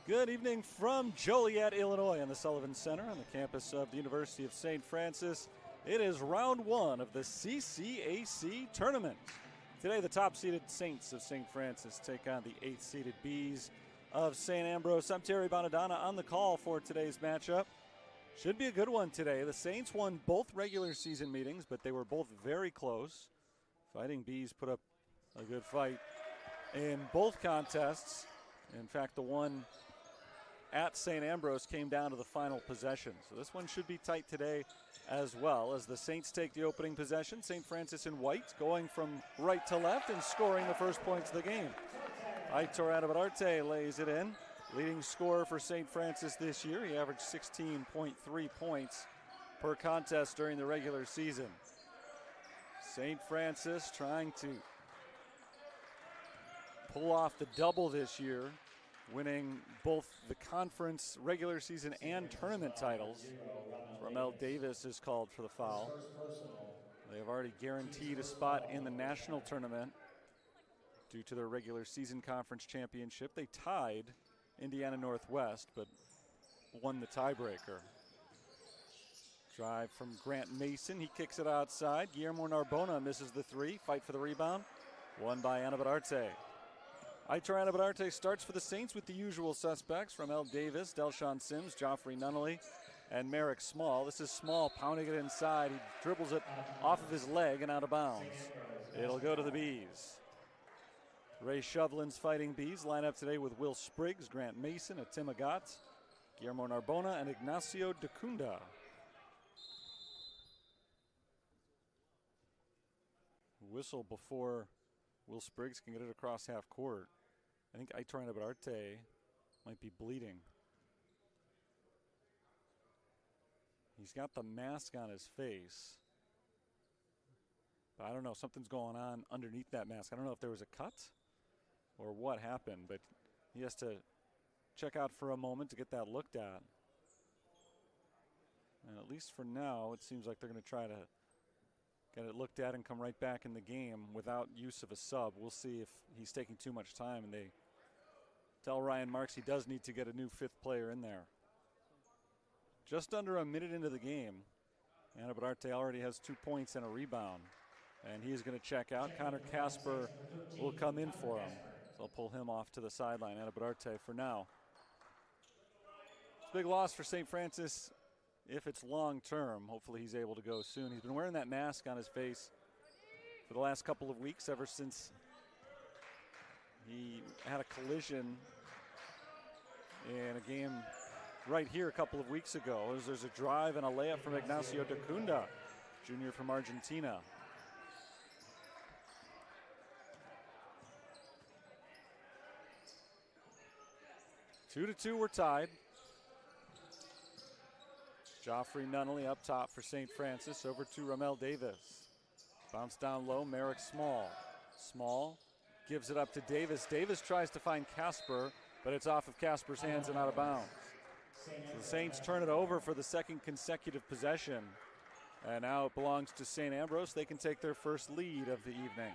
Good evening from Joliet, Illinois, on the Sullivan Center on the campus of the University of St. Francis. It is round one of the CCAC tournament. Today, the top-seeded Saints of St. Francis take on the 8th-seeded Bees of St. Ambrose. I'm Terry Bonadonna on the call for today's matchup. Should be a good one today. The Saints won both regular season meetings, but they were both very close. Fighting Bees put up a good fight in both contests. In fact, the one at St. Ambrose came down to the final possession. So this one should be tight today as well, as the Saints take the opening possession. St. Francis in white, going from right to left and scoring the first points of the game. Aitor Anabararte lays it in. Leading scorer for St. Francis this year. He averaged 16.3 points per contest during the regular season. St. Francis trying to pull off the double this year, winning both the conference regular season and tournament titles. Ramel Davis is called for the foul. They have already guaranteed a spot in the national tournament due to their regular season conference championship. They tied Indiana Northwest, but won the tiebreaker. Drive from Grant Mason. He kicks it outside. Guillermo Narbona misses the three. Fight for the rebound. Won by Anabararte. Aitor Anabararte starts for the Saints with the usual suspects: Ramel Davis, Delshawn Sims, Joffrey Nunnally, and Merrick Small. This is Small pounding it inside. He dribbles it off of his leg and out of bounds. It'll go to the Bees. Ray Shovlin's Fighting Bees line up today with Will Spriggs, Grant Mason, Atim Agat, Guillermo Narbona, and Ignacio Dacunda. Whistle before Will Spriggs can get it across half court. I think Aitor Anabararte might be bleeding. He's got the mask on his face, but I don't know, something's going on underneath that mask. I don't know if there was a cut or what happened, but he has to check out for a moment to get that looked at. And at least for now, it seems like they're going to try to get it looked at and come right back in the game without use of a sub. We'll see if he's taking too much time, and they tell Ryan Marks he does need to get a new fifth player in there. Just under a minute into the game, Anabararte already has 2 points and a rebound, and he is going to check out. Connor Casper will come in for him. So I'll pull him off to the sideline. Anabararte for now. It's a big loss for St. Francis if it's long term. Hopefully he's able to go soon. He's been wearing that mask on his face for the last couple of weeks, ever since he had a collision in a game right here a couple of weeks ago. There's a drive and a layup from Ignacio Dacunda, junior from Argentina. Two to two, we're tied. Joffrey Nunnally up top for St. Francis, over to Ramel Davis. Bounce down low, Merrick Small. Small gives it up to Davis. Davis tries to find Casper, but it's off of Casper's hands and out of bounds. So the Saints turn it over for the second consecutive possession, and now it belongs to St. Ambrose. They can take their first lead of the evening.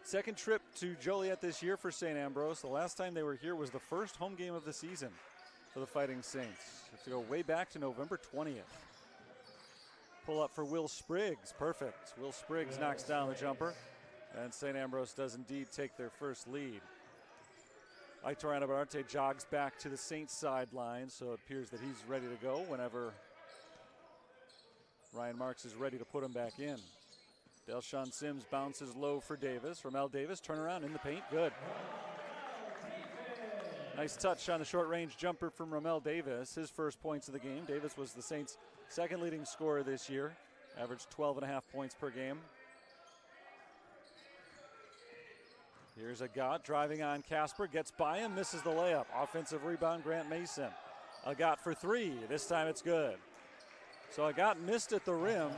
Second trip to Joliet this year for St. Ambrose. The last time they were here was the first home game of the season for the Fighting Saints. Have to go way back to November 20th. Pull up for Will Spriggs, perfect. Will Spriggs knocks down the jumper, and St. Ambrose does indeed take their first lead. Aitor Anabararte jogs back to the Saints sideline, so it appears that he's ready to go whenever Ryan Marks is ready to put him back in. Delshawn Sims bounces low for Davis. Ramel Davis, turnaround in the paint, good. Nice touch on the short-range jumper from Ramel Davis, his first points of the game. Davis was the Saints' second leading scorer this year, averaged 12.5 points per game. Here's Agat driving on Casper, gets by him, misses the layup. Offensive rebound, Grant Mason. Agat for three, this time it's good. So Agat missed at the rim.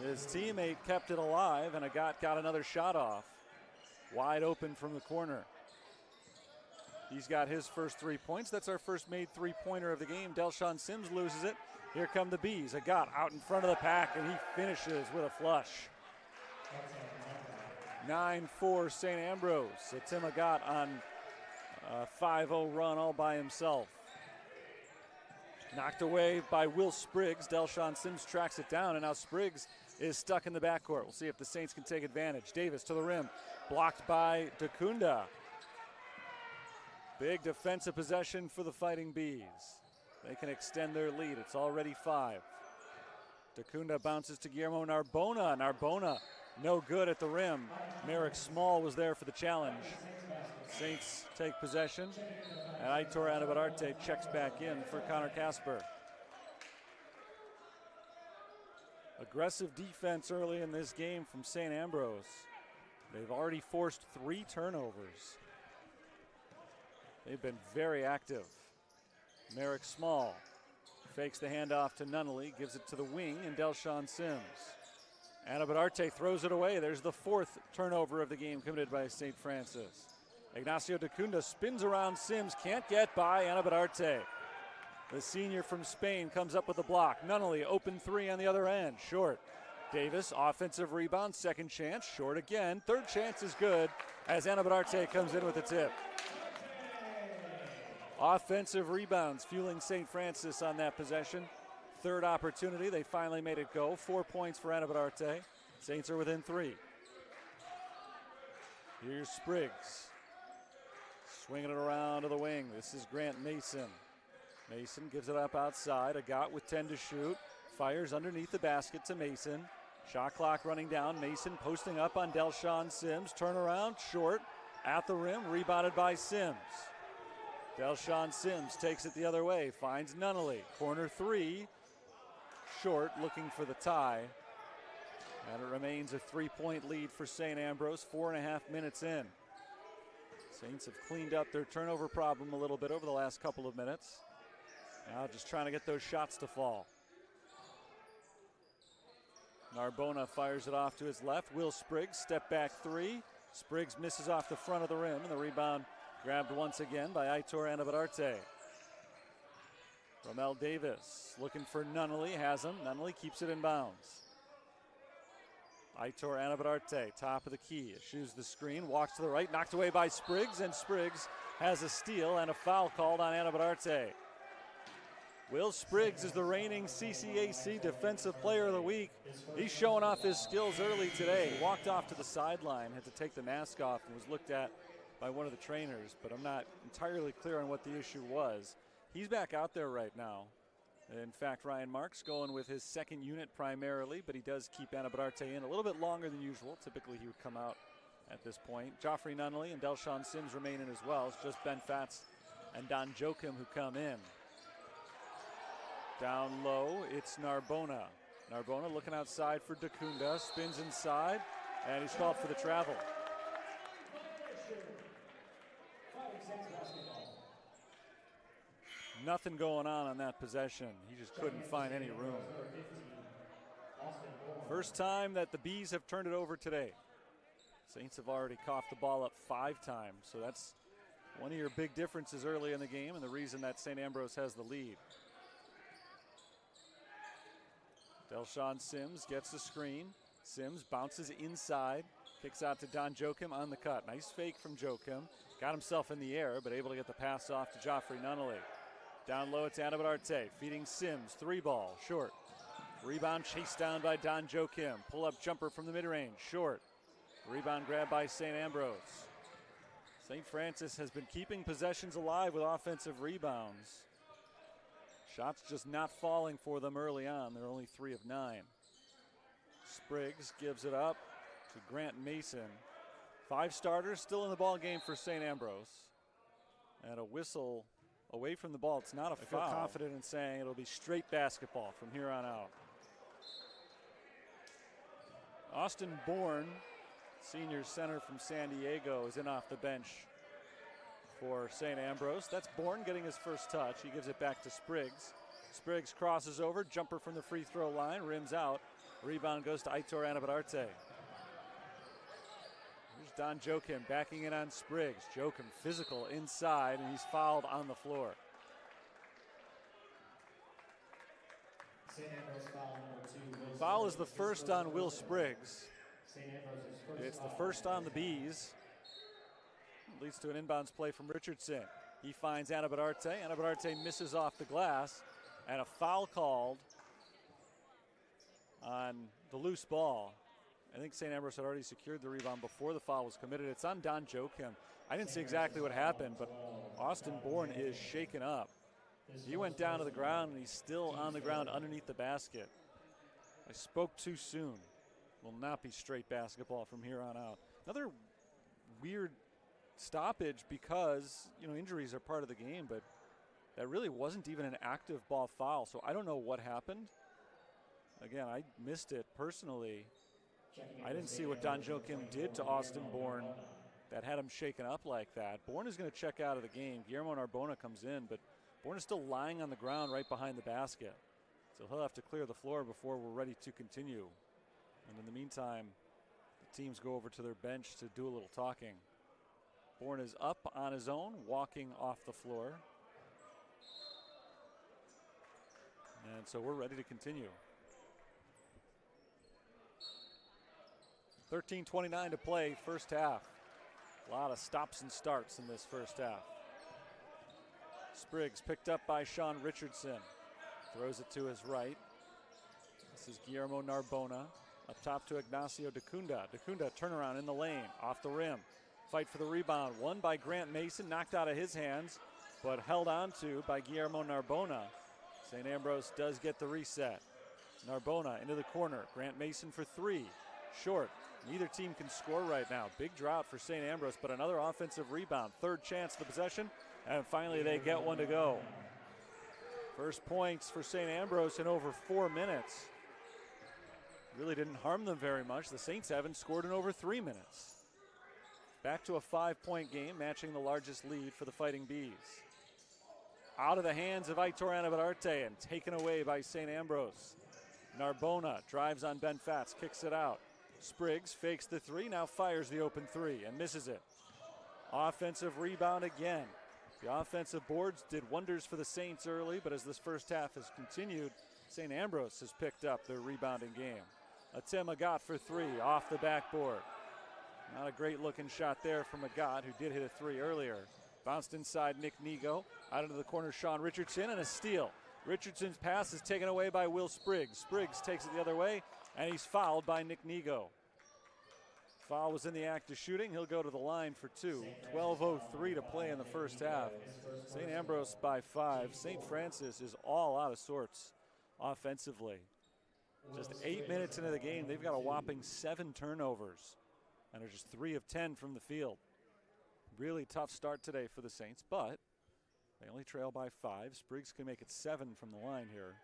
His teammate kept it alive, and Agat got another shot off. Wide open from the corner. He's got his first 3 points. That's our first made three-pointer of the game. Delshawn Sims loses it. Here come the Bees. Agat out in front of the pack, and he finishes with a flush. 9-4 St. Ambrose. Atim Agat on A 5-0 run all by himself. Knocked away by Will Spriggs. Delshawn Sims tracks it down, and now Spriggs is stuck in the backcourt. We'll see if the Saints can take advantage. Davis to the rim, blocked by Dacunda. Big defensive possession for the Fighting Bees. They can extend their lead. It's already 5. Dacunda bounces to Guillermo Narbona. Narbona no good at the rim. Merrick Small was there for the challenge. Saints take possession, and Aitor Anabararte checks back in for Connor Casper. Aggressive defense early in this game from St. Ambrose. They've already forced 3 turnovers. They've been very active. Merrick Small fakes the handoff to Nunnally, gives it to the wing, and Delshawn Sims. Anabararte throws it away. There's the 4th turnover of the game committed by St. Francis. Ignacio Dacunda spins around Sims, can't get by Anabararte. The senior from Spain comes up with a block. Nunnally, open 3 on the other end, short. Davis, offensive rebound, second chance, short again. Third chance is good as Anabararte comes in with a tip. Offensive rebounds fueling St. Francis on that possession. Third opportunity, they finally made it go. 4 points for Anabararte. Saints are within 3. Here's Spriggs. Swinging it around to the wing. This is Grant Mason. Mason gives it up outside. Agat with 10 to shoot. Fires underneath the basket to Mason. Shot clock running down. Mason posting up on Delshawn Sims. Turnaround, short. At the rim, rebounded by Sims. Delshawn Sims takes it the other way. Finds Nunnally. Corner 3. Short, looking for the tie. And it remains a 3-point lead for St. Ambrose. 4.5 minutes in. Saints have cleaned up their turnover problem a little bit over the last couple of minutes. Now just trying to get those shots to fall. Narbona fires it off to his left. Will Spriggs, step back 3. Spriggs misses off the front of the rim, and the rebound grabbed once again by Aitor Anabararte. Romel Davis looking for Nunnally, has him. Nunnally keeps it in bounds. Aitor Anabararte, top of the key, eschews the screen, walks to the right, knocked away by Spriggs, and Spriggs has a steal and a foul called on Anabararte. Will Spriggs is the reigning CCAC Defensive Player of the Week. He's showing off his skills early today. Walked off to the sideline, had to take the mask off, and was looked at by one of the trainers, but I'm not entirely clear on what the issue was. He's back out there right now. In fact, Ryan Marks going with his second unit primarily, but he does keep Anabararte in a little bit longer than usual. Typically he would come out at this point. Joffrey Nunnally and Delshawn Sims remain in as well. It's just Ben Fatz and Don Joachim who come in. Down low, it's Narbona. Narbona looking outside for Dacunda, spins inside, and he's called for the travel. Nothing going on that possession. He just couldn't find any room. First time that the Bees have turned it over today. Saints have already coughed the ball up 5 times, so that's one of your big differences early in the game and the reason that St. Ambrose has the lead. Delshawn Sims gets the screen. Sims bounces inside, kicks out to Don Joachim on the cut. Nice fake from Joachim. Got himself in the air, but able to get the pass off to Joffrey Nunnally. Down low, it's Anabararte feeding Sims. 3-ball, short. Rebound chased down by Don Joachim. Pull-up jumper from the mid-range, short. Rebound grab by St. Ambrose. St. Francis has been keeping possessions alive with offensive rebounds. Shots just not falling for them early on. They're only 3 of 9. Spriggs gives it up to Grant Mason. 5 starters still in the ball game for St. Ambrose. And a whistle away from the ball. It's not a foul. I feel confident in saying it'll be straight basketball from here on out. Austin Bourne, senior center from San Diego, is in off the bench for St. Ambrose. That's Bourne getting his first touch. He gives it back to Spriggs. Spriggs crosses over, jumper from the free throw line, rims out. Rebound goes to Aitor Anabararte. Here's Don Joachim backing in on Spriggs. Joachim physical inside, and he's fouled on the floor. Foul is the first on Will Spriggs. It's the first on the Bees. Leads to an inbounds play from Richardson. He finds Anabadarte. Anabadarte misses off the glass, and a foul called on the loose ball. I think St. Ambrose had already secured the rebound before the foul was committed. It's on Don Joachim. I didn't see exactly what happened, but Austin Bourne is shaken up. He went down to the ground, and he's still on the ground underneath the basket. I spoke too soon. Will not be straight basketball from here on out. Another weird stoppage because, injuries are part of the game, but that really wasn't even an active ball foul, so I don't know what happened. Again, I missed it personally. I didn't see what Don Joachim did to Austin Bourne that had him shaken up like that. Bourne is going to check out of the game. Guillermo Narbona comes in, but Bourne is still lying on the ground right behind the basket. So he'll have to clear the floor before we're ready to continue. And in the meantime, the teams go over to their bench to do a little talking. Bourne is up on his own, walking off the floor. And so we're ready to continue. 13:29 to play, first half. A lot of stops and starts in this first half. Spriggs picked up by Sean Richardson. Throws it to his right. This is Guillermo Narbona. Up top to Ignacio Dacunda. Dacunda turnaround in the lane, off the rim. Fight for the rebound, won by Grant Mason, knocked out of his hands, but held on to by Guillermo Narbona. St. Ambrose does get the reset. Narbona into the corner. Grant Mason for three. Short. Neither team can score right now. Big drought for St. Ambrose, but another offensive rebound. Third chance of the possession, and finally they get one to go. First points for St. Ambrose in over 4 minutes. Really didn't harm them very much. The Saints haven't scored in over 3 minutes. Back to a 5-point game, matching the largest lead for the Fighting Bees. Out of the hands of Aitor Anabadarte and taken away by St. Ambrose. Narbona drives on Ben Fatz, kicks it out. Spriggs fakes the three, now fires the open three and misses it. Offensive rebound again. The offensive boards did wonders for the Saints early, but as this first half has continued, St. Ambrose has picked up their rebounding game. Atim Agat for three, off the backboard. Not a great looking shot there from Agat, who did hit a three earlier. Bounced inside Nick Nigo, out into the corner Sean Richardson, and a steal. Richardson's pass is taken away by Will Spriggs. Spriggs takes it the other way, and he's fouled by Nick Nigo. Foul was in the act of shooting. He'll go to the line for two. 12:03 to play in the first half. St. Ambrose by 5. St. Francis is all out of sorts offensively. Just 8 minutes into the game, they've got a whopping 7 turnovers, and are just 3 of 10 from the field. Really tough start today for the Saints, but they only trail by 5. Spriggs can make it 7 from the line here,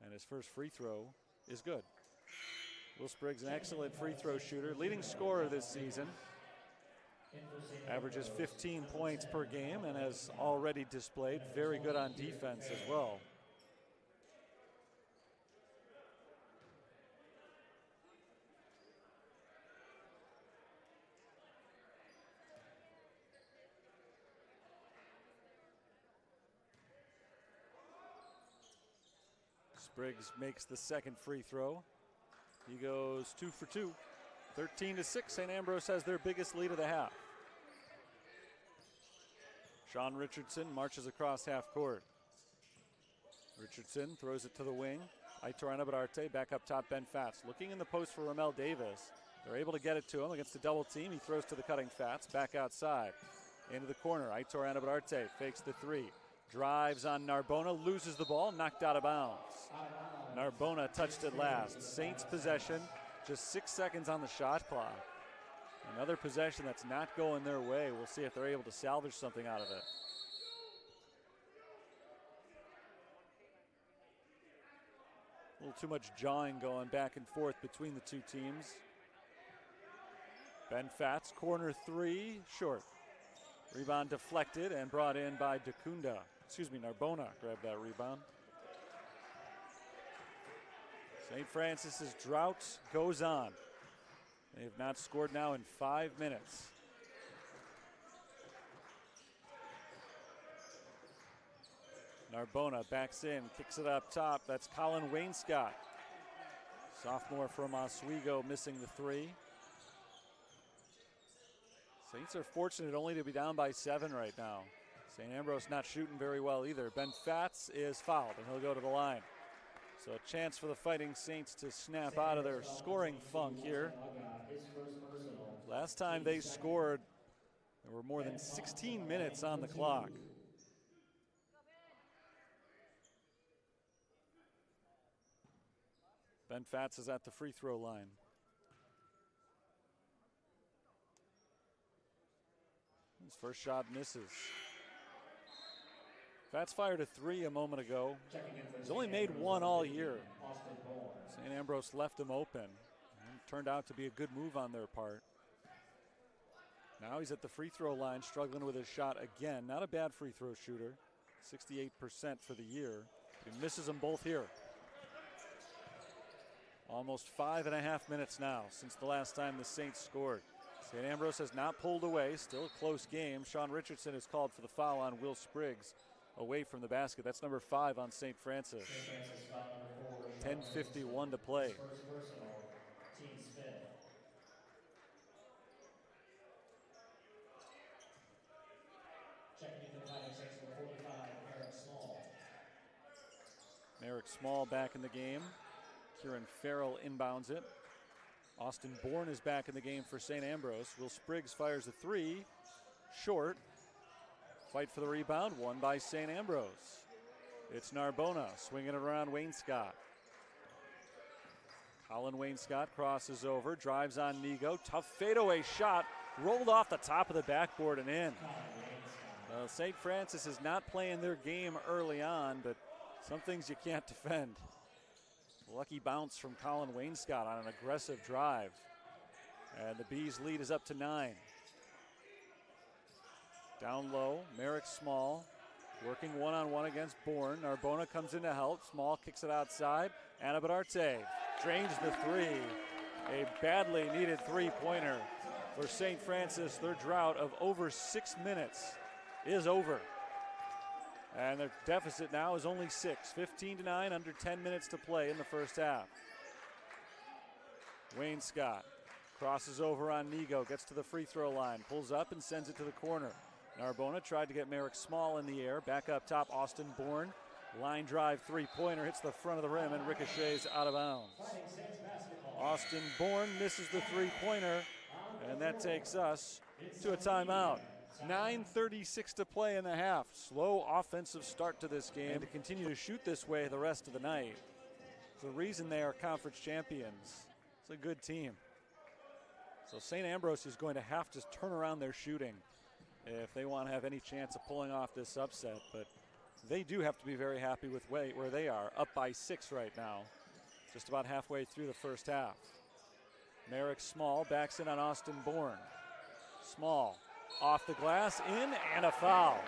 and his first free throw is good. Will Spriggs, an excellent free throw shooter, leading scorer this season. Averages 15 points per game and has already displayed very good on defense as well. Spriggs makes the second free throw. He goes 2 for 2. 13-6, St. Ambrose has their biggest lead of the half. Sean Richardson marches across half court. Richardson throws it to the wing. Aitor Anabadarte back up top, Ben Fatz. Looking in the post for Ramel Davis. They're able to get it to him against the double team. He throws to the cutting Fatz, back outside. Into the corner, Aitor Anabadarte fakes the three. Drives on Narbona, loses the ball, knocked out of bounds. Narbona touched it last. Saints possession, just 6 seconds on the shot clock. Another possession that's not going their way. We'll see if they're able to salvage something out of it. A little too much jawing going back and forth between the two teams. Ben Fatz, corner three, short. Rebound deflected and brought in by Narbona grabbed that rebound. St. Francis's drought goes on. They have not scored now in 5 minutes. Narbona backs in, kicks it up top. That's Colin Wainscott. Sophomore from Oswego missing the three. Saints are fortunate only to be down by 7 right now. St. Ambrose not shooting very well either. Ben Fatz is fouled, and he'll go to the line. So a chance for the Fighting Saints to snap out of their scoring funk here. Last time they scored, there were more than 16 minutes on the clock. Ben Fatz is at the free throw line. His first shot misses. Fatz fired a 3 a moment ago. He's only made 1 all year. St. Ambrose left him open. And turned out to be a good move on their part. Now he's at the free throw line, struggling with his shot again. Not a bad free throw shooter. 68% for the year. He misses them both here. Almost 5.5 minutes now since the last time the Saints scored. St. Ambrose has not pulled away. Still a close game. Sean Richardson is called for the foul on Will Spriggs away from the basket. That's number 5 on St. Francis. 10:51 to play. First personal, team's 5th. Checking in for the Fighting Saints, number 45, Merrick Small. Merrick Small back in the game. Kieran Farrell inbounds it. Austin Bourne is back in the game for St. Ambrose. Will Spriggs fires a 3. Short. Fight for the rebound, won by St. Ambrose. It's Narbona swinging it around Wainscott. Colin Wainscott crosses over, drives on Nigo. Tough fadeaway shot, rolled off the top of the backboard and in. St. Francis is not playing their game early on, but some things you can't defend. Lucky bounce from Colin Wainscott on an aggressive drive. And the Bees' lead is up to 9. Down low, Merrick Small working one-on-one against Bourne. Narbona comes in to help. Small kicks it outside. Anabadarte drains the 3. A badly needed three-pointer for St. Francis. Their drought of over 6 minutes is over. And their deficit now is only 6. 15-9, under 10 minutes to play in the first half. Wainscott crosses over on Nigo, gets to the free throw line, pulls up and sends it to the corner. Narbona tried to get Merrick Small in the air. Back up top, Austin Bourne. Line drive three-pointer, hits the front of the rim and ricochets out of bounds. Austin Bourne misses the three-pointer, and that takes us to a timeout. 9:36 to play in the half. Slow offensive start to this game. And to continue to shoot this way the rest of the night. It's the reason they are conference champions. It's a good team. So St. Ambrose is going to have to turn around their shooting if they want to have any chance of pulling off this upset. But they do have to be very happy with where they are, up by 6 right now. Just about halfway through the first half. Merrick Small backs in on Austin Bourne. Small off the glass, in, and a foul.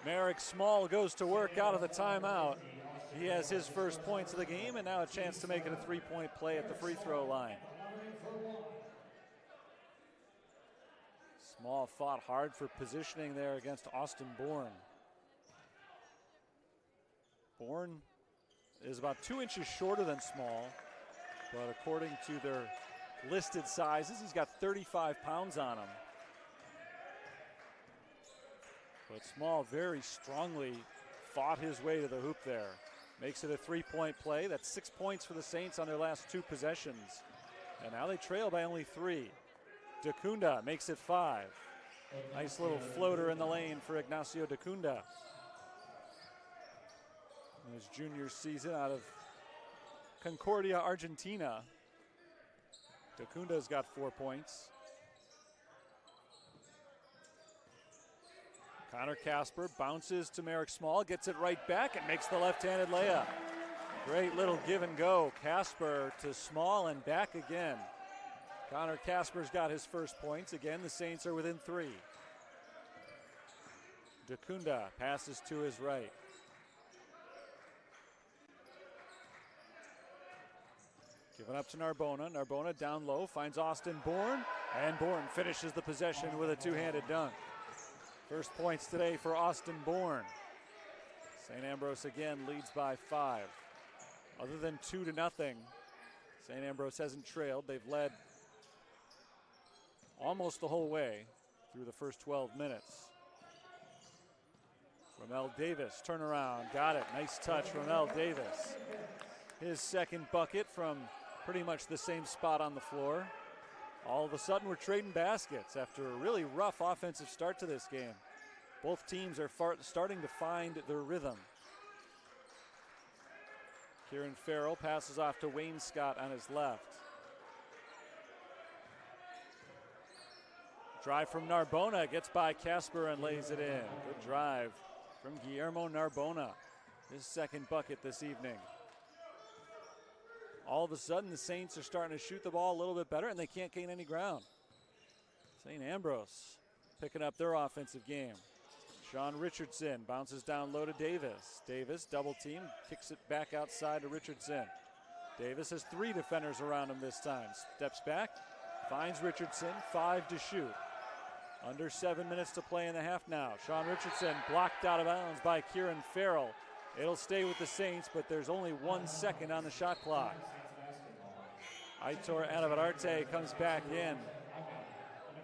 Merrick Small goes to work out of the timeout. He has his first points of the game, and now a chance to make it a three-point play at the free throw line. Small fought hard for positioning there against Austin Bourne. Bourne is about 2 inches shorter than Small, but according to their listed sizes, he's got 35 pounds on him. But Small very strongly fought his way to the hoop there. Makes it a three-point play. That's 6 points for the Saints on their last 2 possessions. And now they trail by only 3. Dacunda makes it 5. Nice little floater in the lane for Ignacio Dacunda. In his junior season out of Concordia, Argentina. Dacunda's got 4 points. Connor Casper bounces to Merrick Small, gets it right back and makes the left-handed layup. Great little give and go. Casper to Small and back again. Connor Casper's got his first points. Again, the Saints are within 3. Dacunda passes to his right. Giving up to Narbona. Narbona down low, finds Austin Bourne, and Bourne finishes the possession with a two-handed dunk. First points today for Austin Bourne. St. Ambrose again leads by 5. Other than 2-0, St. Ambrose hasn't trailed. They've led almost the whole way through the first 12 minutes. Ramel Davis, turnaround, got it. Nice touch, Ramel Davis. His second bucket from pretty much the same spot on the floor. All of a sudden, we're trading baskets after a really rough offensive start to this game. Both teams are starting to find their rhythm. Kieran Farrell passes off to Wayne Scott on his left. Drive from Narbona, gets by Casper and lays it in. Good drive from Guillermo Narbona, his second bucket this evening. All of a sudden, the Saints are starting to shoot the ball a little bit better, and they can't gain any ground. St. Ambrose picking up their offensive game. Sean Richardson bounces down low to Davis. Davis, double team, kicks it back outside to Richardson. Davis has 3 defenders around him this time. Steps back, finds Richardson, 5 to shoot. Under 7 minutes to play in the half now. Sean Richardson blocked out of bounds by Kieran Farrell. It'll stay with the Saints, but there's only 1 second on the shot clock. Aitor Anavararte comes back in.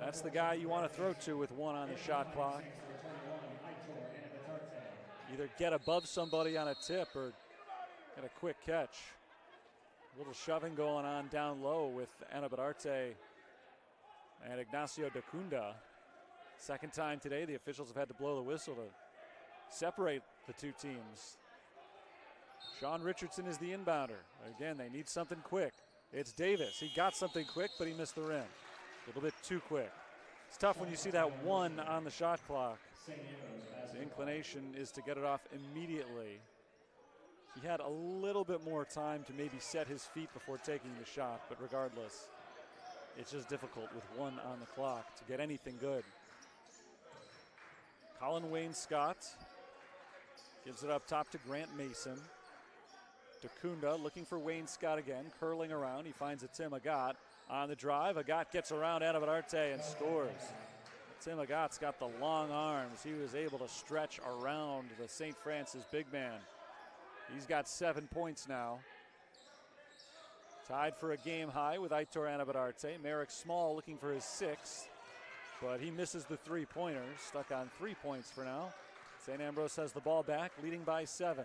That's the guy you want to throw to with 1 on the shot clock. Either get above somebody on a tip or get a quick catch. A little shoving going on down low with Anavararte and Ignacio Dacunda. Second time today, the officials have had to blow the whistle to separate the two teams. Sean Richardson is the inbounder. Again, they need something quick. It's Davis. He got something quick, but he missed the rim. A little bit too quick. It's tough when you see that 1 on the shot clock. The inclination is to get it off immediately. He had a little bit more time to maybe set his feet before taking the shot, but regardless, it's just difficult with 1 on the clock to get anything good. Colin Wayne Scott gives it up top to Grant Mason. Dacunda looking for Wayne Scott again, curling around. He finds a Tim Agat on the drive. Agat gets around Anavararte and scores. Tim Agat's got the long arms. He was able to stretch around the St. Francis big man. He's got 7 points now. Tied for a game high with Aitor Anavararte. Merrick Small looking for his 6th, but he misses the 3-pointer. Stuck on 3 points for now. St. Ambrose has the ball back, leading by 7.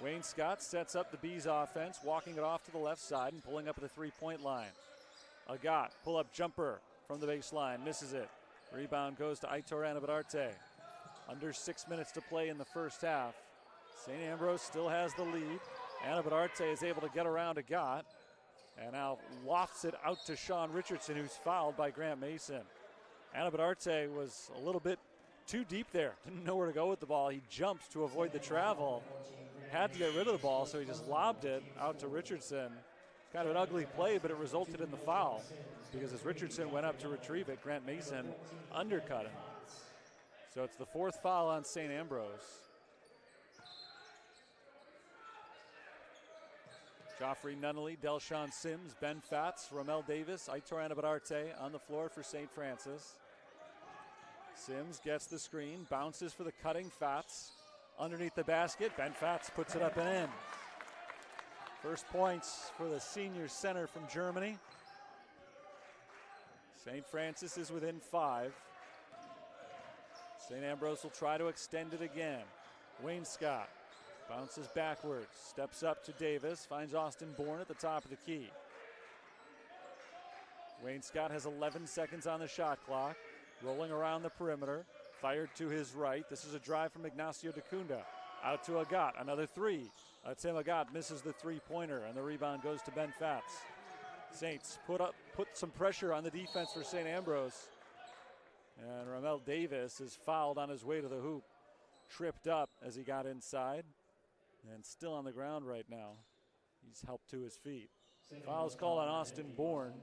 Wayne Scott sets up the Bees offense, walking it off to the left side and pulling up at the 3-point line. Agat, pull-up jumper from the baseline, misses it. Rebound goes to Aitor Anavararte. Under 6 minutes to play in the first half. St. Ambrose still has the lead. Anavararte is able to get around Agat and now lofts it out to Sean Richardson, who's fouled by Grant Mason. Anavararte was a little bit too deep there. Didn't know where to go with the ball. He jumped to avoid the travel. Had to get rid of the ball, so he just lobbed it out to Richardson. Kind of an ugly play, but it resulted in the foul because as Richardson went up to retrieve it, Grant Mason undercut him. So it's the 4th foul on St. Ambrose. Joffrey Nunnally, Delshawn Sims, Ben Fatz, Ramel Davis, Aitor Anavararte on the floor for St. Francis. Sims gets the screen, bounces for the cutting Fatz. Underneath the basket, Ben Fatz puts it up and in. First points for the senior center from Germany. St. Francis is within 5. St. Ambrose will try to extend it again. Wayne Scott bounces backwards, steps up to Davis, finds Austin Bourne at the top of the key. Wayne Scott has 11 seconds on the shot clock, rolling around the perimeter, fired to his right. This is a drive from Ignacio Dacunda. Out to Agat, another 3. Tim Agat misses the 3-pointer, and the rebound goes to Ben Fatz. Saints put some pressure on the defense for St. Ambrose. And Ramel Davis is fouled on his way to the hoop. Tripped up as he got inside. And still on the ground right now. He's helped to his feet. Foul's called on Austin Bourne,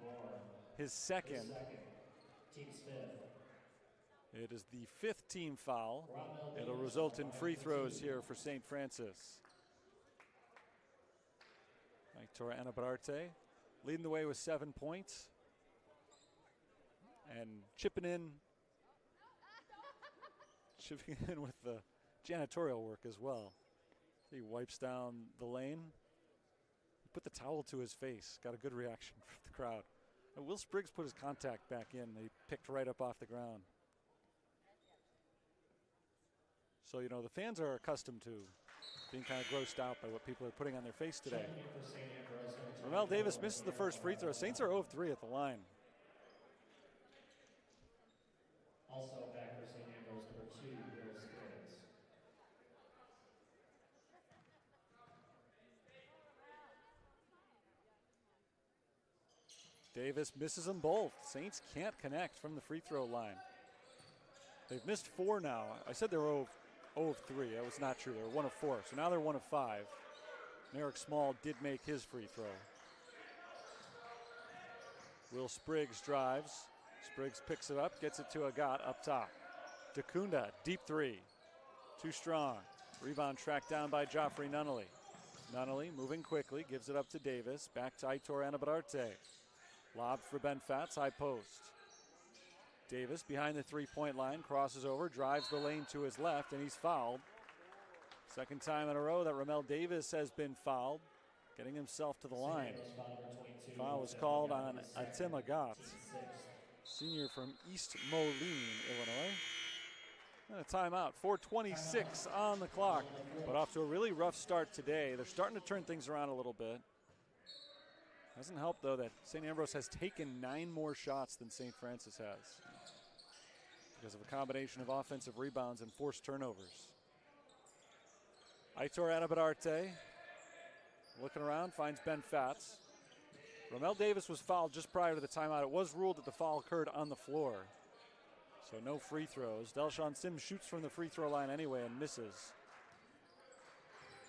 his 2nd. It is the 5th team foul. It'll result in free throws here for St. Francis. Aitor Anavararte leading the way with 7 points. And chipping in with the janitorial work as well. He wipes down the lane. He put the towel to his face. Got a good reaction from the crowd. Will Spriggs put his contact back in. They picked right up off the ground. So, you know, the fans are accustomed to being kind of grossed out by what people are putting on their face today. Ramel Davis misses the first free throw. Saints are 0 of 3 at the line. Also back for St. Ambrose, number 2, Will Spriggs. Davis misses them both. Saints can't connect from the free throw line. They've missed 4 now. I said they were 0 of 3. That was not true. They were 1 of 4. So now they're 1 of 5. Merrick Small did make his free throw. Will Spriggs drives. Spriggs picks it up, gets it to Agat up top. DeCunda, deep 3. Too strong. Rebound tracked down by Joffrey Nunnally. Nunnally moving quickly, gives it up to Davis. Back to Aitor Anabararte. Lob for Ben Fatz, high post. Davis behind the three-point line, crosses over, drives the lane to his left, and he's fouled. Second time in a row that Ramel Davis has been fouled, getting himself to the line. Foul was called on Atim Agat, senior from East Moline, Illinois. And a timeout, 4:26 on the clock, but off to a really rough start today. They're starting to turn things around a little bit. Doesn't help, though, that St. Ambrose has taken 9 more shots than St. Francis has because of a combination of offensive rebounds and forced turnovers. Aitor Anabararte looking around, finds Ben Fatz. Ramel Davis was fouled just prior to the timeout. It was ruled that the foul occurred on the floor, so no free throws. Delshawn Sims shoots from the free throw line anyway and misses.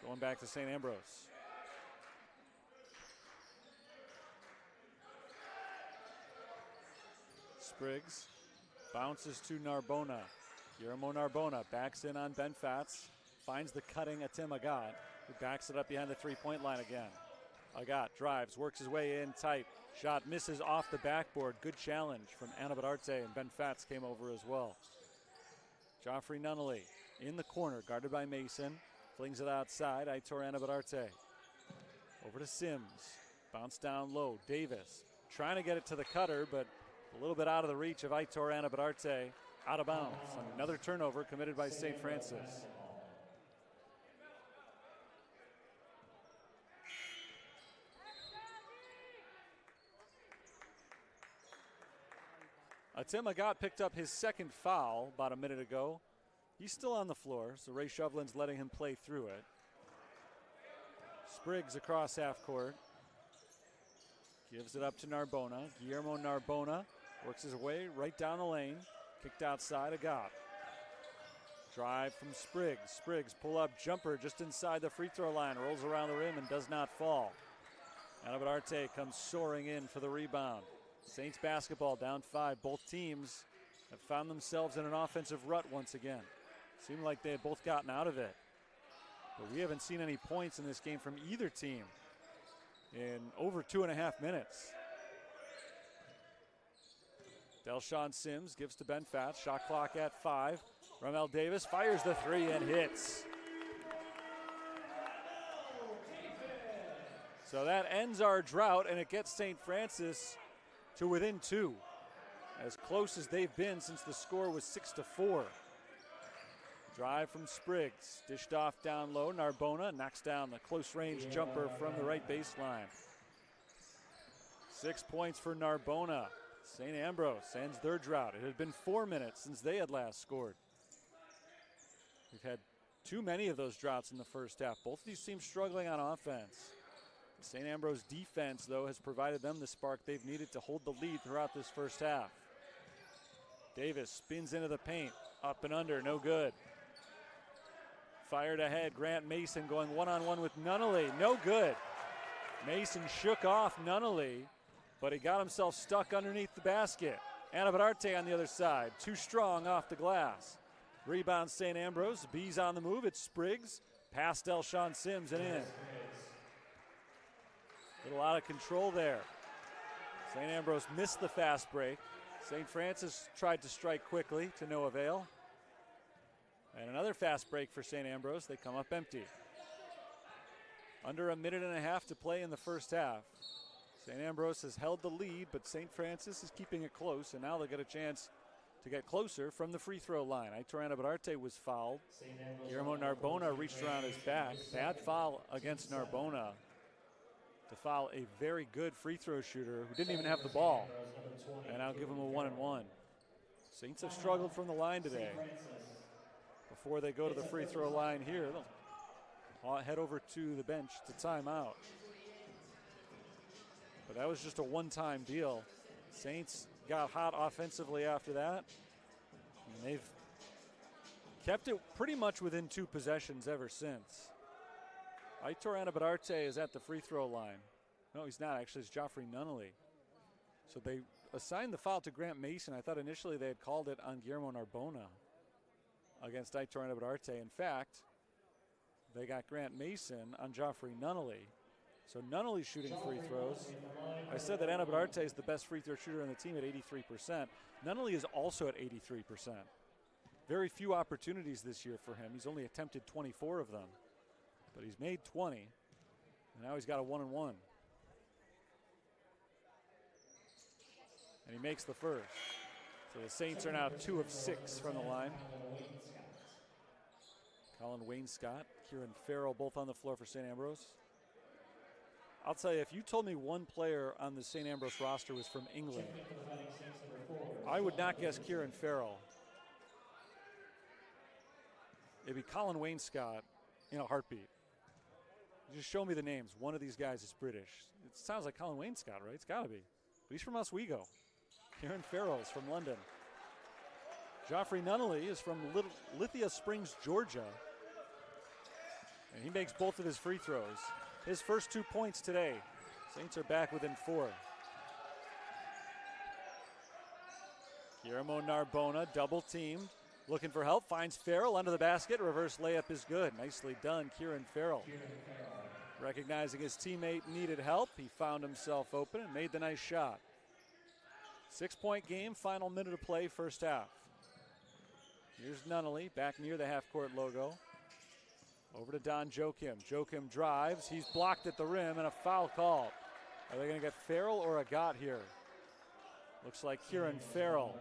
Going back to St. Ambrose. Spriggs bounces to Narbona. Guillermo Narbona backs in on Ben Fatz. Finds the cutting Atim Agat, who backs it up behind the three-point line again. Agat drives, works his way in tight. Shot misses off the backboard. Good challenge from Anabararte, and Ben Fatz came over as well. Joffrey Nunnally in the corner, guarded by Mason. Flings it outside, Aitor Anabararte. Over to Sims. Bounce down low. Davis trying to get it to the cutter, but a little bit out of the reach of Aitor Anabararte. Out of bounds. Another turnover committed by St. Francis. Atim Agat picked up his second foul about a minute ago. He's still on the floor, so Ray Shovlin's letting him play through it. Spriggs across half court. Gives it up to Narbona. Guillermo Narbona works his way right down the lane. Kicked outside, Agat. Drive from Spriggs. Spriggs pull-up jumper just inside the free throw line. Rolls around the rim and does not fall. Anabararte comes soaring in for the rebound. Saints basketball down 5. Both teams have found themselves in an offensive rut once again. Seemed like they had both gotten out of it. But we haven't seen any points in this game from either team in over 2.5 minutes. Delshawn Sims gives to Ben Fatz. Shot clock at 5. Ramel Davis fires the 3 and hits. So that ends our drought, and it gets St. Francis to within 2. As close as they've been since the score was 6-4. Drive from Spriggs. Dished off down low. Narbona knocks down the close-range jumper from the right baseline. 6 points for Narbona. St. Ambrose ends their drought. It had been 4 minutes since they had last scored. We've had too many of those droughts in the first half. Both these teams struggling on offense. The St. Ambrose defense, though, has provided them the spark they've needed to hold the lead throughout this first half. Davis spins into the paint. Up and under, no good. Fired ahead, Grant Mason going one-on-one with Nunnally. No good. Mason shook off Nunnally, but he got himself stuck underneath the basket. Anabararte on the other side, too strong off the glass. Rebound St. Ambrose, B's on the move, it's Spriggs. Past Delshawn Sims and in. A little out of control there. St. Ambrose missed the fast break. St. Francis tried to strike quickly to no avail. And another fast break for St. Ambrose. They come up empty. Under a minute and a half to play in the first half. St. Ambrose has held the lead, but St. Francis is keeping it close, and now they'll get a chance to get closer from the free throw line. Aitor Anabararte was fouled. Guillermo Narbona reached around his back. Bad foul against Narbona to foul a very good free throw shooter who didn't even have the ball. And I'll give him a 1-and-1. Saints have struggled from the line today. Before they go to the free throw line here, they'll head over to the bench to timeout. But that was just a one-time deal. Saints got hot offensively after that. And they've kept it pretty much within 2 possessions ever since. Aitor Anabararte is at the free throw line. No, he's not. Actually, it's Joffrey Nunnally. So they assigned the foul to Grant Mason. I thought initially they had called it on Guillermo Narbona against Aitor Anabararte. In fact, they got Grant Mason on Joffrey Nunnally. So Nunnally's shooting free throws. I said that Anabararte is the best free throw shooter on the team at 83%. Nunnally is also at 83%. Very few opportunities this year for him. He's only attempted 24 of them. But he's made 20. And now he's got a 1-and-1. And he makes the first. So the Saints are now 2 of 6 from the line. Colin Wainscott, Kieran Farrell, both on the floor for St. Ambrose. I'll tell you, if you told me one player on the St. Ambrose roster was from England, I would not guess Kieran Farrell. It'd be Colin Wainscott in a heartbeat. Just show me the names. One of these guys is British. It sounds like Colin Wainscott, right? It's got to be. But he's from Oswego. Kieran Farrell is from London. Joffrey Nunnally is from Lithia Springs, Georgia. And he makes both of his free throws. His first 2 points today. Saints are back within 4. Guillermo Narbona, double teamed. Looking for help, finds Farrell under the basket. Reverse layup is good. Nicely done, Kieran Farrell. Recognizing his teammate needed help, he found himself open and made the nice shot. 6-point game, final minute of play, first half. Here's Nunnally, back near the half-court logo. Over to Don Joachim. Joachim drives. He's blocked at the rim and a foul call. Are they going to get Farrell or Agat here? Looks like Kieran Farrell.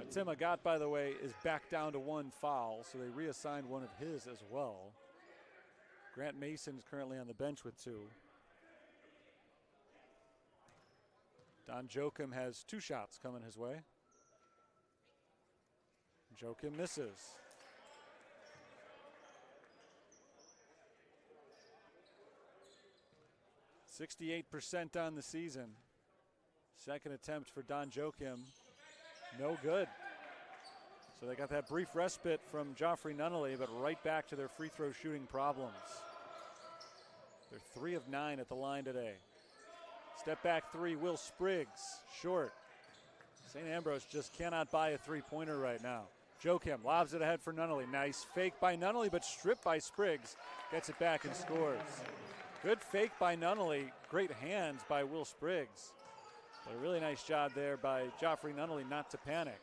Tim Agat, by the way, is back down to 1 foul, so they reassigned one of his as well. Grant Mason is currently on the bench with 2. Don Joachim has 2 shots coming his way. Joachim misses. %68% on the season. Second attempt for Don Joachim. No good. So they got that brief respite from Joffrey Nunnally, but right back to their free throw shooting problems. They're 3 of 9 at the line today. Step back 3, Will Spriggs, short. St. Ambrose just cannot buy a 3-pointer right now. Joachim lobs it ahead for Nunnally. Nice fake by Nunnally, but stripped by Spriggs. Gets it back and scores. Good fake by Nunnally. Great hands by Will Spriggs. But a really nice job there by Joffrey Nunnally not to panic.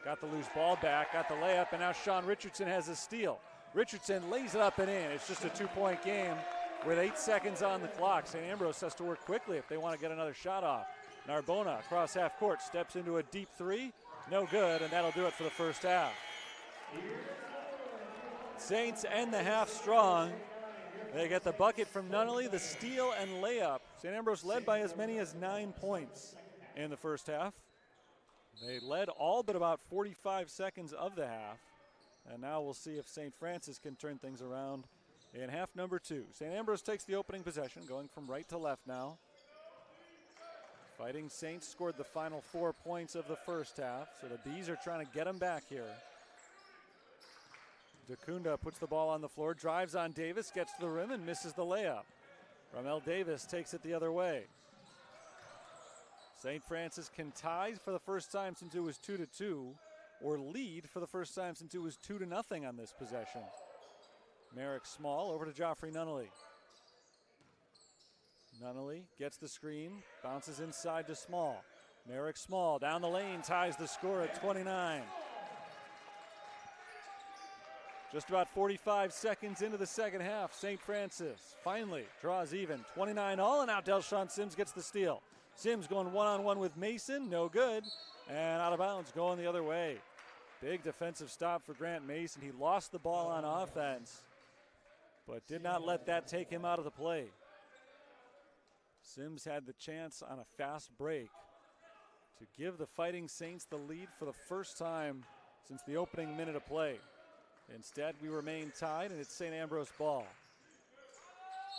Got the loose ball back, got the layup, and now Sean Richardson has a steal. Richardson lays it up and in. It's just a 2-point game with 8 seconds on the clock. St. Ambrose has to work quickly if they want to get another shot off. Narbona across half court, steps into a deep 3. No good, and that'll do it for the first half. Saints end the half strong. They get the bucket from Nunnally, the steal and layup. St. Ambrose led by as many as 9 points in the first half. They led all but about 45 seconds of the half. And now we'll see if St. Francis can turn things around in half number 2. St. Ambrose takes the opening possession, going from right to left now. Fighting Saints scored the final 4 points of the first half, so the Bees are trying to get them back here. Dacunda puts the ball on the floor, drives on Davis, gets to the rim and misses the layup. Ramel Davis takes it the other way. St. Francis can tie for the first time since it was 2-2, or lead for the first time since it was 2-0 on this possession. Merrick Small over to Joffrey Nunnally. Nunnally gets the screen, bounces inside to Small. Merrick Small down the lane, ties the score at 29. Just about 45 seconds into the second half, St. Francis finally draws even, 29-all, and now Delshawn Sims gets the steal. Sims going one-on-one with Mason, no good, and out of bounds going the other way. Big defensive stop for Grant Mason. He lost the ball on offense, but did not let that take him out of the play. Sims had the chance on a fast break to give the Fighting Saints the lead for the first time since the opening minute of play. Instead, we remain tied, and it's St. Ambrose ball.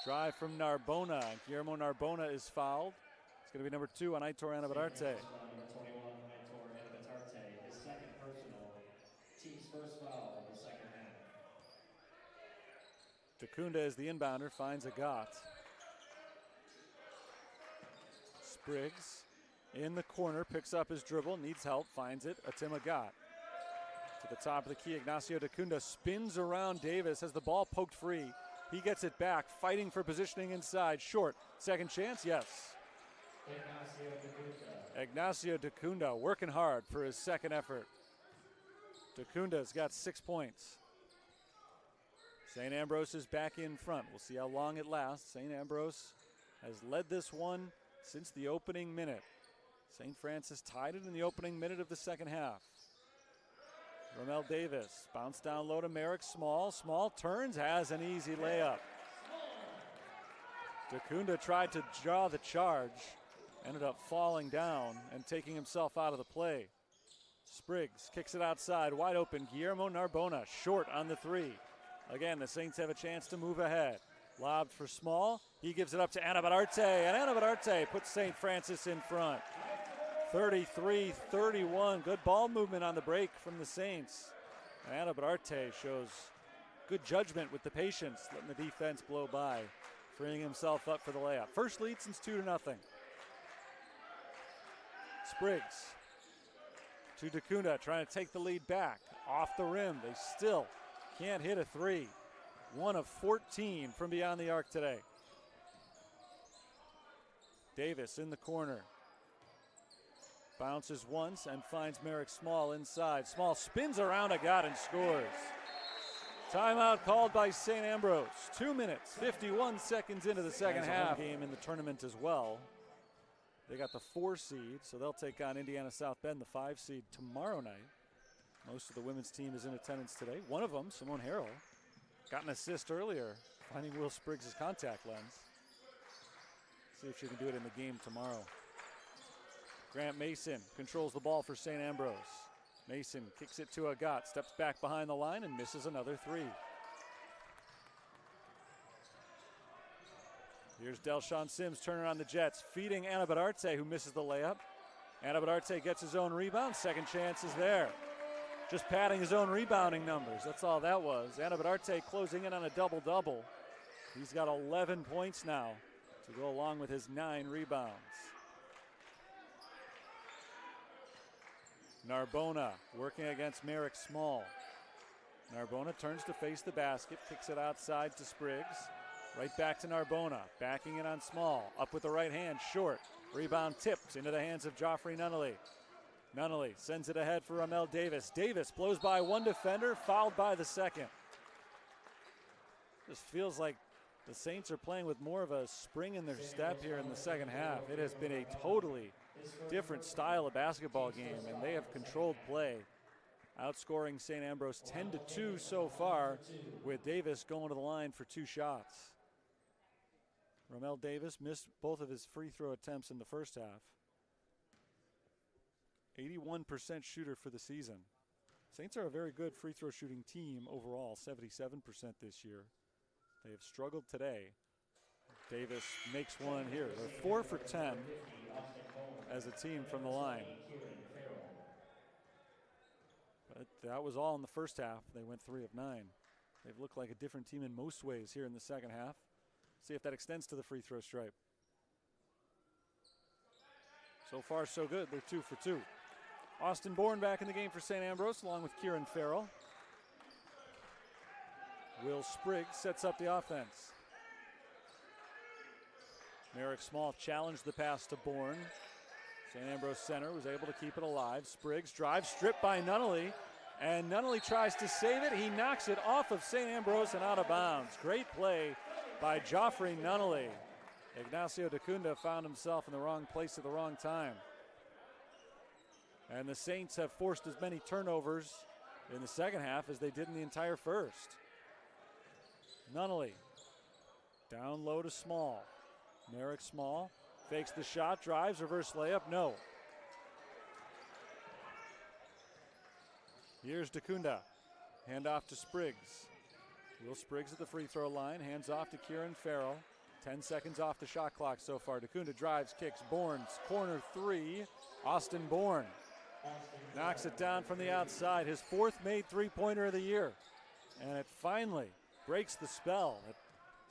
Drive from Narbona. Guillermo Narbona is fouled. It's going to be number 2 on Aitor Anabadarte. Number 21, Aitor Anabadarte, his second personal, team's first foul of the second half. Takunda is the inbounder, finds Agat. Spriggs in the corner, picks up his dribble, needs help, finds it. Atim Agat. To the top of the key, Ignacio Takunda spins around Davis, has the ball poked free. He gets it back, fighting for positioning inside. Short, second chance, yes. Ignacio Takunda working hard for his second effort. Takunda's got 6 points. St. Ambrose is back in front. We'll see how long it lasts. St. Ambrose has led this one since the opening minute. St. Francis tied it in the opening minute of the second half. Romel Davis, bounce down low to Merrick Small. Small turns, has an easy layup. Takunda tried to draw the charge, ended up falling down and taking himself out of the play. Spriggs kicks it outside, wide open. Guillermo Narbona, short on the 3. Again, the Saints have a chance to move ahead. Lobbed for Small, he gives it up to Anabadarte, and Anabadarte puts St. Francis in front. 33-31, good ball movement on the break from the Saints. And Anabadarte shows good judgment with the patience, letting the defense blow by, freeing himself up for the layup. First lead since 2-0. Spriggs to Takunda, trying to take the lead back. Off the rim, they still can't hit a 3. 1 of 14 from beyond the arc today. Davis in the corner. Bounces once and finds Merrick Small inside. Small spins around Agat and scores. Timeout called by St. Ambrose. 2 minutes, 51 seconds into the second half. Game in the tournament as well. They got the 4 seed, so they'll take on Indiana South Bend, the 5 seed, tomorrow night. Most of the women's team is in attendance today. One of them, Simone Harrell, got an assist earlier, finding Will Spriggs' contact lens. See if she can do it in the game tomorrow. Grant Mason controls the ball for St. Ambrose. Mason kicks it to Agat, steps back behind the line and misses another 3. Here's Delshawn Sims turning on the Jets, feeding Anabadarte, who misses the layup. Anabadarte gets his own rebound. Second chance is there. Just padding his own rebounding numbers. That's all that was. Anabadarte closing in on a double-double. He's got 11 points now to go along with his 9 rebounds. Narbona working against Merrick Small. Narbona turns to face the basket, kicks it outside to Spriggs. Right back to Narbona, backing it on Small. Up with the right hand, short. Rebound tipped into the hands of Joffrey Nunnally. Nunnally sends it ahead for Romel Davis. Davis blows by one defender, fouled by the second. Just feels like the Saints are playing with more of a spring in their step here in the second half. It has been a totally different style of basketball game, and they have controlled play, outscoring St. Ambrose 10-2 so far, with Davis going to the line for 2 shots. Romel Davis missed both of his free throw attempts in the first half. 81% shooter for the season. Saints are a very good free throw shooting team overall, 77% this year. They have struggled today. Davis makes one here. They're 4 for 10 as a team from the line. But that was all in the first half. They went 3 of 9. They've looked like a different team in most ways here in the second half. See if that extends to the free throw stripe. So far, so good. They're 2 for 2. Austin Bourne back in the game for St. Ambrose, along with Kieran Farrell. Will Spriggs sets up the offense. Merrick Small challenged the pass to Bourne. St. Ambrose center was able to keep it alive. Spriggs drives, stripped by Nunnally. And Nunnally tries to save it. He knocks it off of St. Ambrose and out of bounds. Great play by Joffrey Nunnally. Ignacio Dacunda found himself in the wrong place at the wrong time. And the Saints have forced as many turnovers in the second half as they did in the entire first. Nunnally down low to Small. Merrick Small fakes the shot, drives, reverse layup, no. Here's Dacunda. Hand off to Spriggs. Will Spriggs at the free throw line. Hands off to Kieran Farrell. 10 seconds off the shot clock so far. Dacunda drives, kicks. Bourne's corner three. Austin Bourne knocks it down from the outside. His fourth made three-pointer of the year. And it finally breaks the spell that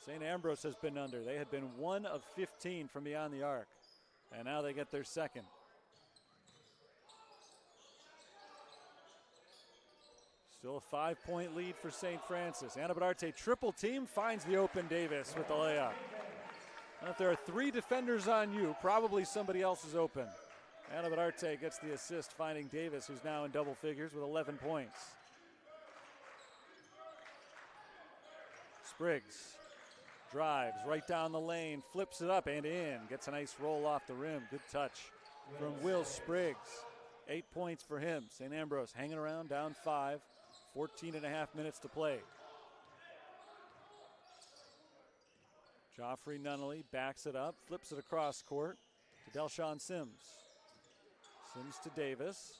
St. Ambrose has been under. They had been 1 of 15 from beyond the arc. And now they get their second. Still a 5-point lead for St. Francis. Anabadarte triple team, finds the open Davis with the layup. And if there are 3 defenders on you, probably somebody else is open. Anabadarte gets the assist, finding Davis, who's now in double figures with 11 points. Spriggs drives right down the lane, flips it up and in. Gets a nice roll off the rim. Good touch from Will Spriggs. 8 points for him. St. Ambrose hanging around, down 5. 14 and a half minutes to play. Joffrey Nunnally backs it up, flips it across court to Delshawn Sims. Sims to Davis.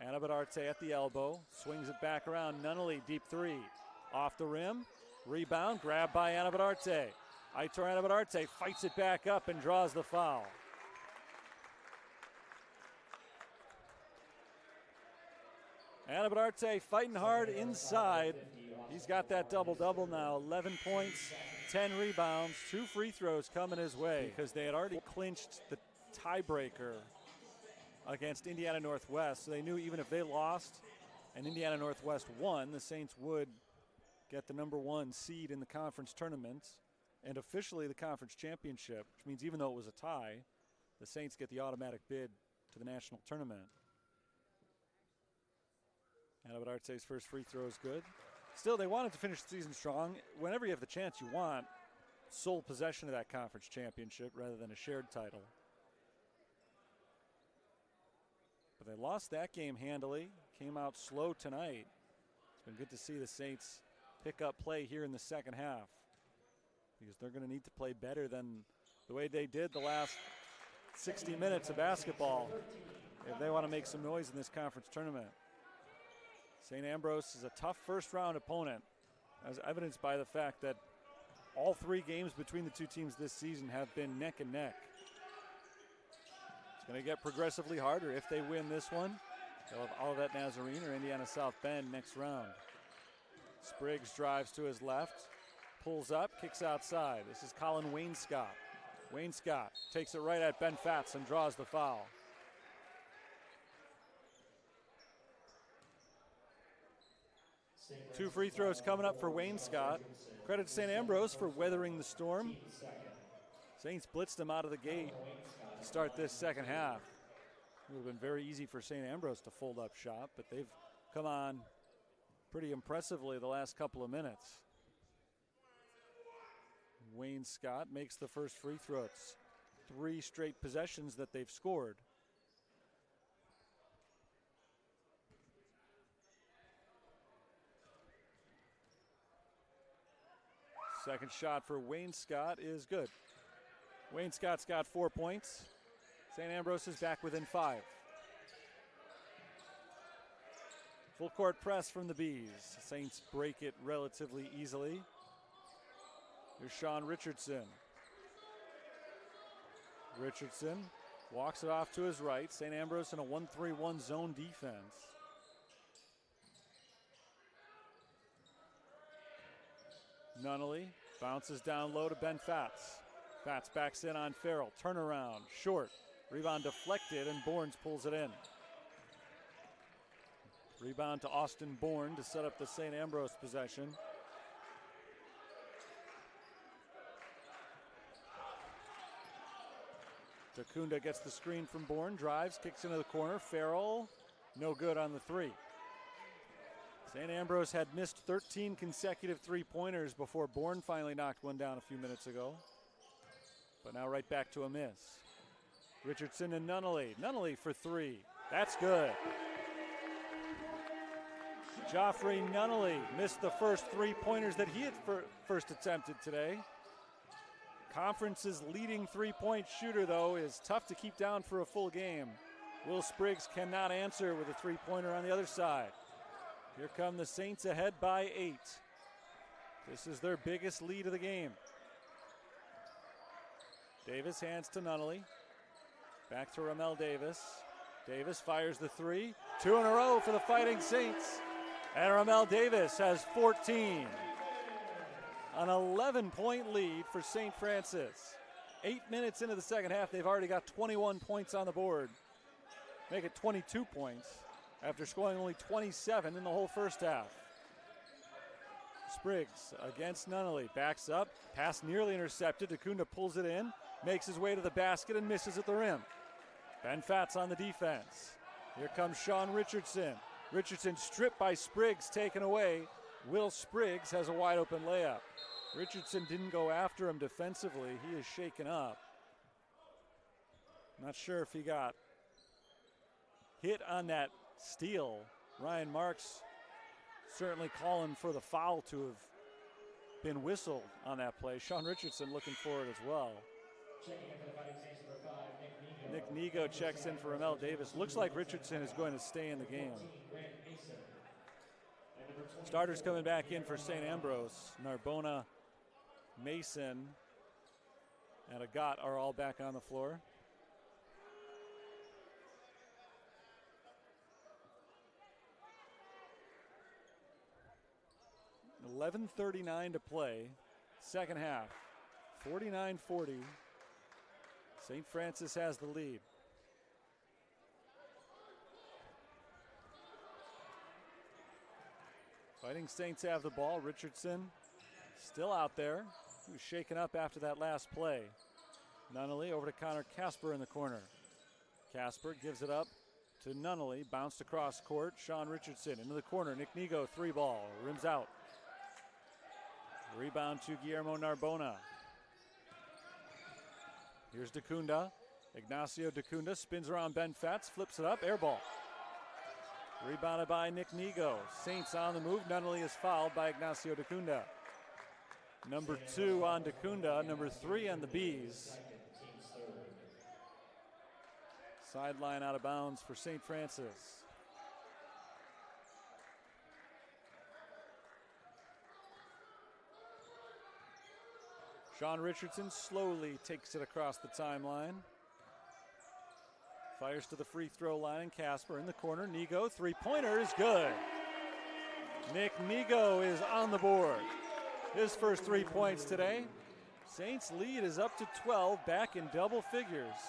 Anabadarte at the elbow, swings it back around. Nunnally, deep three. Off the rim, rebound, grabbed by Anabadarte. Aitor Anabadarte fights it back up and draws the foul. Anabadarte fighting hard inside. He's got that double-double now. 11 points, 10 rebounds, 2 free throws coming his way because they had already clinched the tiebreaker against Indiana Northwest. So they knew even if they lost and Indiana Northwest won, the Saints would get the #1 seed in the conference tournament and officially the conference championship, which means even though it was a tie, the Saints get the automatic bid to the national tournament. Anabadarte's first free throw is good. Still, they wanted to finish the season strong. Whenever you have the chance, you want sole possession of that conference championship rather than a shared title. But they lost that game handily, came out slow tonight. It's been good to see the Saints pick up play here in the second half because they're going to need to play better than the way they did the last 60 minutes of basketball if they want to make some noise in this conference tournament. St. Ambrose is a tough first-round opponent, as evidenced by the fact that all 3 games between the 2 teams this season have been neck and neck. It's going to get progressively harder if they win this one. They'll have Olivet Nazarene or Indiana South Bend next round. Spriggs drives to his left, pulls up, kicks outside. This is Colin Wainscott. Wainscott takes it right at Ben Fatz and draws the foul. Two free throws coming up for Wainscott. Credit to St. Ambrose for weathering the storm. Saints blitzed them out of the gate to start this second half. It would have been very easy for St. Ambrose to fold up shop, but they've come on pretty impressively the last couple of minutes. Wainscott makes the first free throw. It's 3 straight possessions that they've scored. Second shot for Wainscott is good. Wainscott's got 4 points. St. Ambrose is back within 5. Full court press from the Bees. Saints break it relatively easily. Here's Sean Richardson. Richardson walks it off to his right. St. Ambrose in a 1-3-1 zone defense. Nunnally bounces down low to Ben Fatz. Fatz backs in on Farrell. Turnaround, short. Rebound deflected, and Bourne pulls it in. Rebound to Austin Bourne to set up the St. Ambrose possession. Dacunda gets the screen from Bourne, drives, kicks into the corner. Farrell, no good on the 3. St. Ambrose had missed 13 consecutive three-pointers before Bourne finally knocked one down a few minutes ago. But now right back to a miss. Richardson and Nunnally. Nunnally for three. That's good. Joffrey Nunnally missed the first three-pointers that he had first attempted today. Conference's leading three-point shooter, though, is tough to keep down for a full game. Will Spriggs cannot answer with a three-pointer on the other side. Here come the Saints ahead by 8. This is their biggest lead of the game. Davis hands to Nunnally. Back to Ramel Davis. Davis fires the three. 2 in a row for the Fighting Saints. And Ramel Davis has 14. An 11-point lead for St. Francis. 8 minutes into the second half, they've already got 21 points on the board. Make it 22 points after scoring only 27 in the whole first half. Spriggs against Nunnally, backs up, pass nearly intercepted. Dacunda pulls it in, makes his way to the basket and misses at the rim. Ben Fatz on the defense. Here comes Sean Richardson. Richardson stripped by Spriggs, taken away. Will Spriggs has a wide open layup. Richardson didn't go after him defensively. He is shaken up. Not sure if he got hit on that steal. Ryan Marks certainly calling for the foul to have been whistled on that play. Sean Richardson looking for it as well. Nick Nigo checks in for Ramel Davis. Looks like Richardson is going to stay in the game. Starters coming back in for St. Ambrose. Narbona, Mason, and Agat are all back on the floor. .11:39 to play, second half, 49-40. St. Francis has the lead. Fighting Saints have the ball. Richardson still out there. He was shaken up after that last play. Nunnally over to Connor Casper in the corner. Casper gives it up to Nunnally. Bounced across court. Sean Richardson into the corner. Nick Nigo, three ball. Rims out. Rebound to Guillermo Narbona. Here's Dacunda. Ignacio Dacunda spins around Ben Fatz. Flips it up. Air ball. Rebounded by Nick Nigo. Saints on the move. Nunnally is fouled by Ignacio Dacunda. Number 2 on Dacunda. Number 3 on the Bees. Sideline out of bounds for St. Francis. Sean Richardson slowly takes it across the timeline. Fires to the free throw line, and Casper in the corner. Nigo, three-pointer is good. Nick Nigo is on the board. His first 3 points today. Saints lead is up to 12, back in double figures.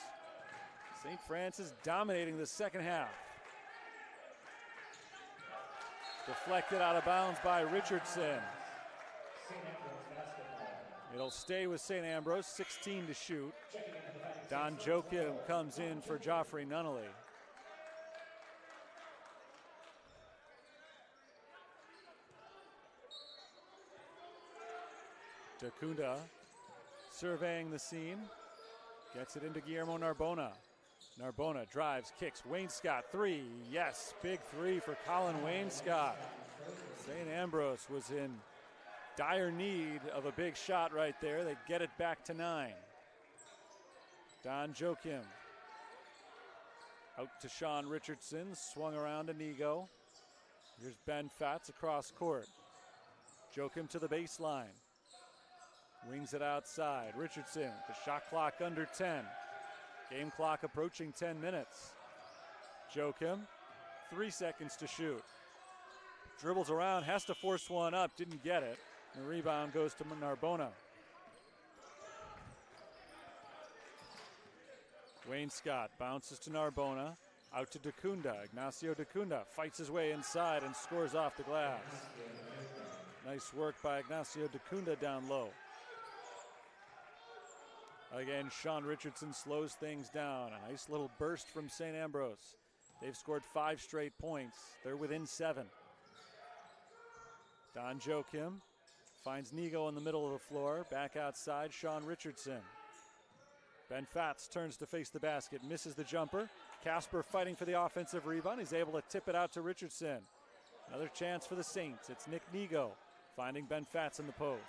St. Francis dominating the second half. Deflected out of bounds by Richardson. It'll stay with St. Ambrose, 16 to shoot. Don Joachim comes in for Joffrey Nunnally. Dacunda surveying the scene. Gets it into Guillermo Narbona. Narbona drives, kicks. Wainscott, three. Yes, big three for Colin Wainscott. St. Ambrose was in dire need of a big shot right there. They get it back to 9. Don Joachim out to Sean Richardson, swung around to Nigo. Here's Ben Fatz across court. Joachim to the baseline. Wings it outside. Richardson, the shot clock under 10. Game clock approaching 10 minutes. Joachim, 3 seconds to shoot. Dribbles around, has to force one up, didn't get it. The rebound goes to Narbona. Wainscott bounces to Narbona. Out to Dacunda. Ignacio Dacunda fights his way inside and scores off the glass. Nice work by Ignacio Dacunda down low. Again, Sean Richardson slows things down. A nice little burst from St. Ambrose. They've scored 5 straight points. They're within 7. Don Joachim finds Nigo in the middle of the floor. Back outside, Sean Richardson. Ben Fatz turns to face the basket, misses the jumper. Casper fighting for the offensive rebound. He's able to tip it out to Richardson. Another chance for the Saints. It's Nick Nigo finding Ben Fatz in the post.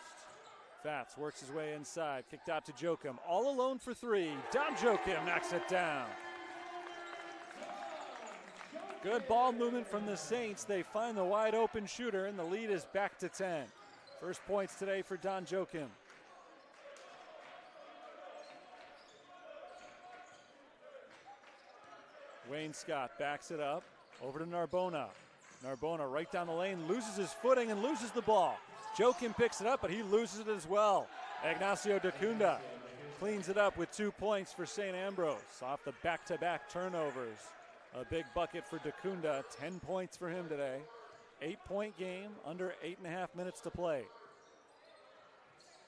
Fatz works his way inside, kicked out to Joachim. All alone for three. Don Joachim knocks it down. Good ball movement from the Saints. They find the wide open shooter, and the lead is back to 10. First points today for Don Joachim. Wayne Scott backs it up, over to Narbona. Narbona right down the lane, loses his footing and loses the ball. Joachim picks it up, but he loses it as well. Ignacio Dacunda cleans it up with 2 points for St. Ambrose off the back-to-back turnovers. A big bucket for Dacunda, 10 points for him today. 8-point game, under 8.5 minutes to play.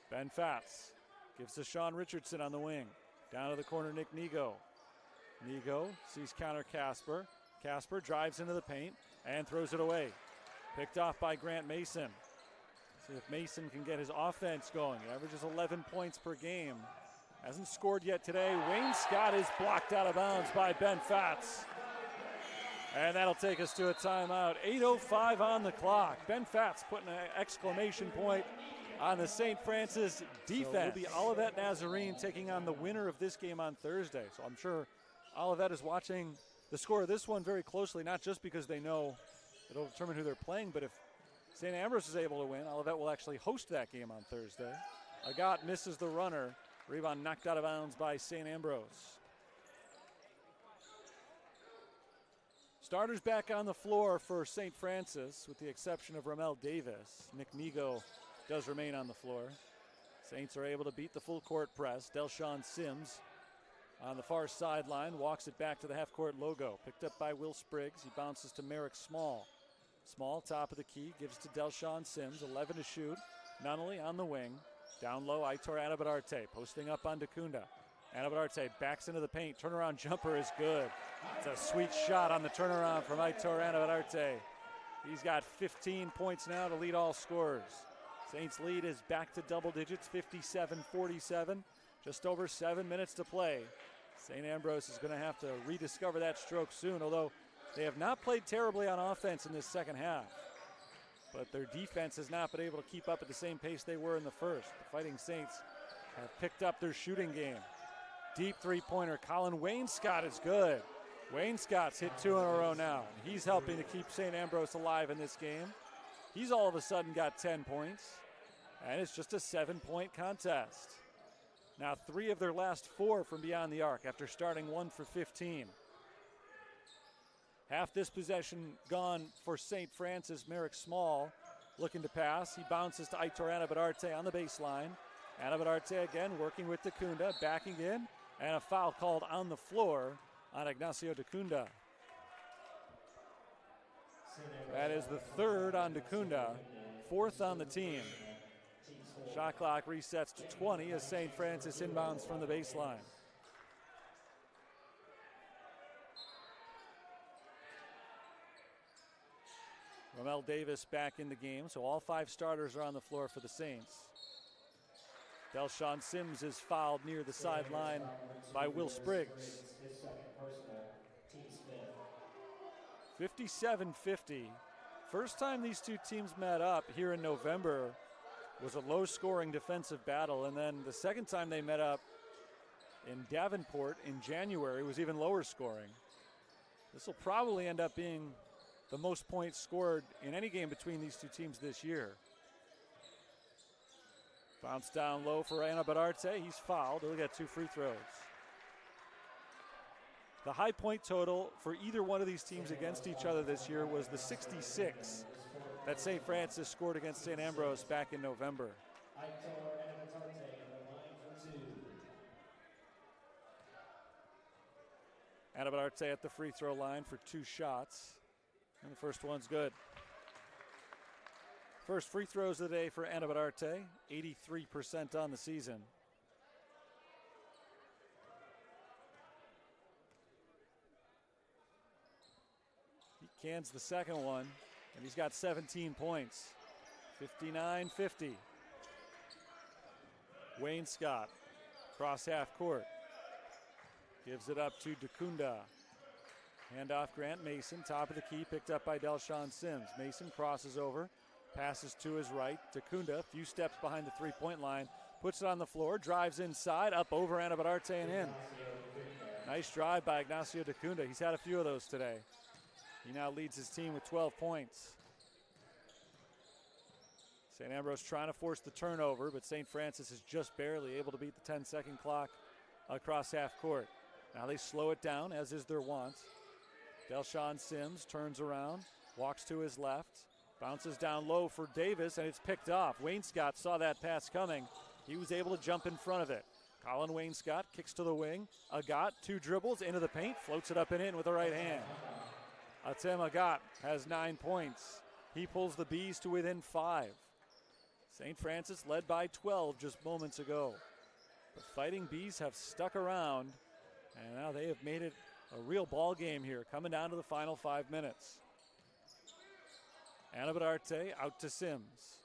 Ben Fatz gives to Sean Richardson on the wing. Down to the corner, Nick Nigo. Nigo sees counter Casper. Casper drives into the paint and throws it away. Picked off by Grant Mason. See if Mason can get his offense going. He averages 11 points per game. Hasn't scored yet today. Wayne Scott is blocked out of bounds by Ben Fatz. And that'll take us to a timeout. 8:05 on the clock. Ben Fatz putting an exclamation point on the St. Francis defense. So it'll be Olivet Nazarene taking on the winner of this game on Thursday. So I'm sure Olivet is watching the score of this one very closely, not just because they know it'll determine who they're playing, but if St. Ambrose is able to win, Olivet will actually host that game on Thursday. Agat misses the runner. Rebound knocked out of bounds by St. Ambrose. Starters back on the floor for St. Francis, with the exception of Ramel Davis. Nick Nigo does remain on the floor. Saints are able to beat the full court press. Delshawn Sims on the far sideline, walks it back to the half-court logo. Picked up by Will Spriggs. He bounces to Merrick Small. Small, top of the key, gives to Delshawn Sims. 11 to shoot. Nunnally on the wing. Down low, Aitor Anabadarte posting up on Dacunda. Anabadarte backs into the paint. Turnaround jumper is good. It's a sweet shot on the turnaround from Aitor Anabadarte. He's got 15 points now to lead all scorers. Saints lead is back to double digits, 57-47. Just over 7 minutes to play. St. Ambrose is going to have to rediscover that stroke soon, although they have not played terribly on offense in this second half. But their defense has not been able to keep up at the same pace they were in the first. The Fighting Saints have picked up their shooting game. Deep three-pointer, Colin Wayne Scott is good. Wayne Scott's hit 2 in a row now. He's helping to keep St. Ambrose alive in this game. He's all of a sudden got 10 points, and it's just a 7-point contest. Now 3 of their last 4 from beyond the arc after starting 1 for 15. Half this possession gone for St. Francis. Merrick Small looking to pass. He bounces to Aitor Anabadarte on the baseline. Anabadarte again working with Dacunda, backing in, and a foul called on the floor on Ignacio Dacunda. That is the 3rd on Dacunda, 4th on the team. Shot clock resets to 20 as St. Francis inbounds from the baseline. Ramel Davis back in the game, so all 5 starters are on the floor for the Saints. Delshawn Sims is fouled near the sideline by Will Spriggs. 57-50. First time these two teams met up here in November was a low-scoring defensive battle, and then the second time they met up in Davenport in January was even lower scoring. This will probably end up being the most points scored in any game between these two teams this year. Bounce down low for Anabadarte. He's fouled. He'll get 2 free throws. The high point total for either one of these teams against each other this year was the 66 that St. Francis scored against St. Ambrose back in November. Anabadarte at the free throw line for 2 shots. And the first one's good. First free throws of the day for Anabadarte, 83% on the season. He cans the second one, and he's got 17 points. 59-50. Wayne Scott, cross half court. Gives it up to DeCunda. Handoff Grant Mason, top of the key, picked up by Delshawn Sims. Mason crosses over, passes to his right. DeCunda, a few steps behind the three-point line, puts it on the floor, drives inside, up over Anabadarte and in. Nice drive by Ignacio DeCunda. He's had a few of those today. He now leads his team with 12 points. St. Ambrose trying to force the turnover, but St. Francis is just barely able to beat the 10-second clock across half court. Now they slow it down, as is their wont. Delshawn Sims turns around, walks to his left, bounces down low for Davis, and it's picked off. Wayne Scott saw that pass coming. He was able to jump in front of it. Colin Wayne Scott kicks to the wing. Agat, 2 dribbles into the paint, floats it up and in with the right hand. Atem Agat has 9 points. He pulls the Bees to within 5. St. Francis led by 12 just moments ago. The Fighting Bees have stuck around, and now they have made it a real ball game here, coming down to the final 5 minutes. Anabadarte out to Sims.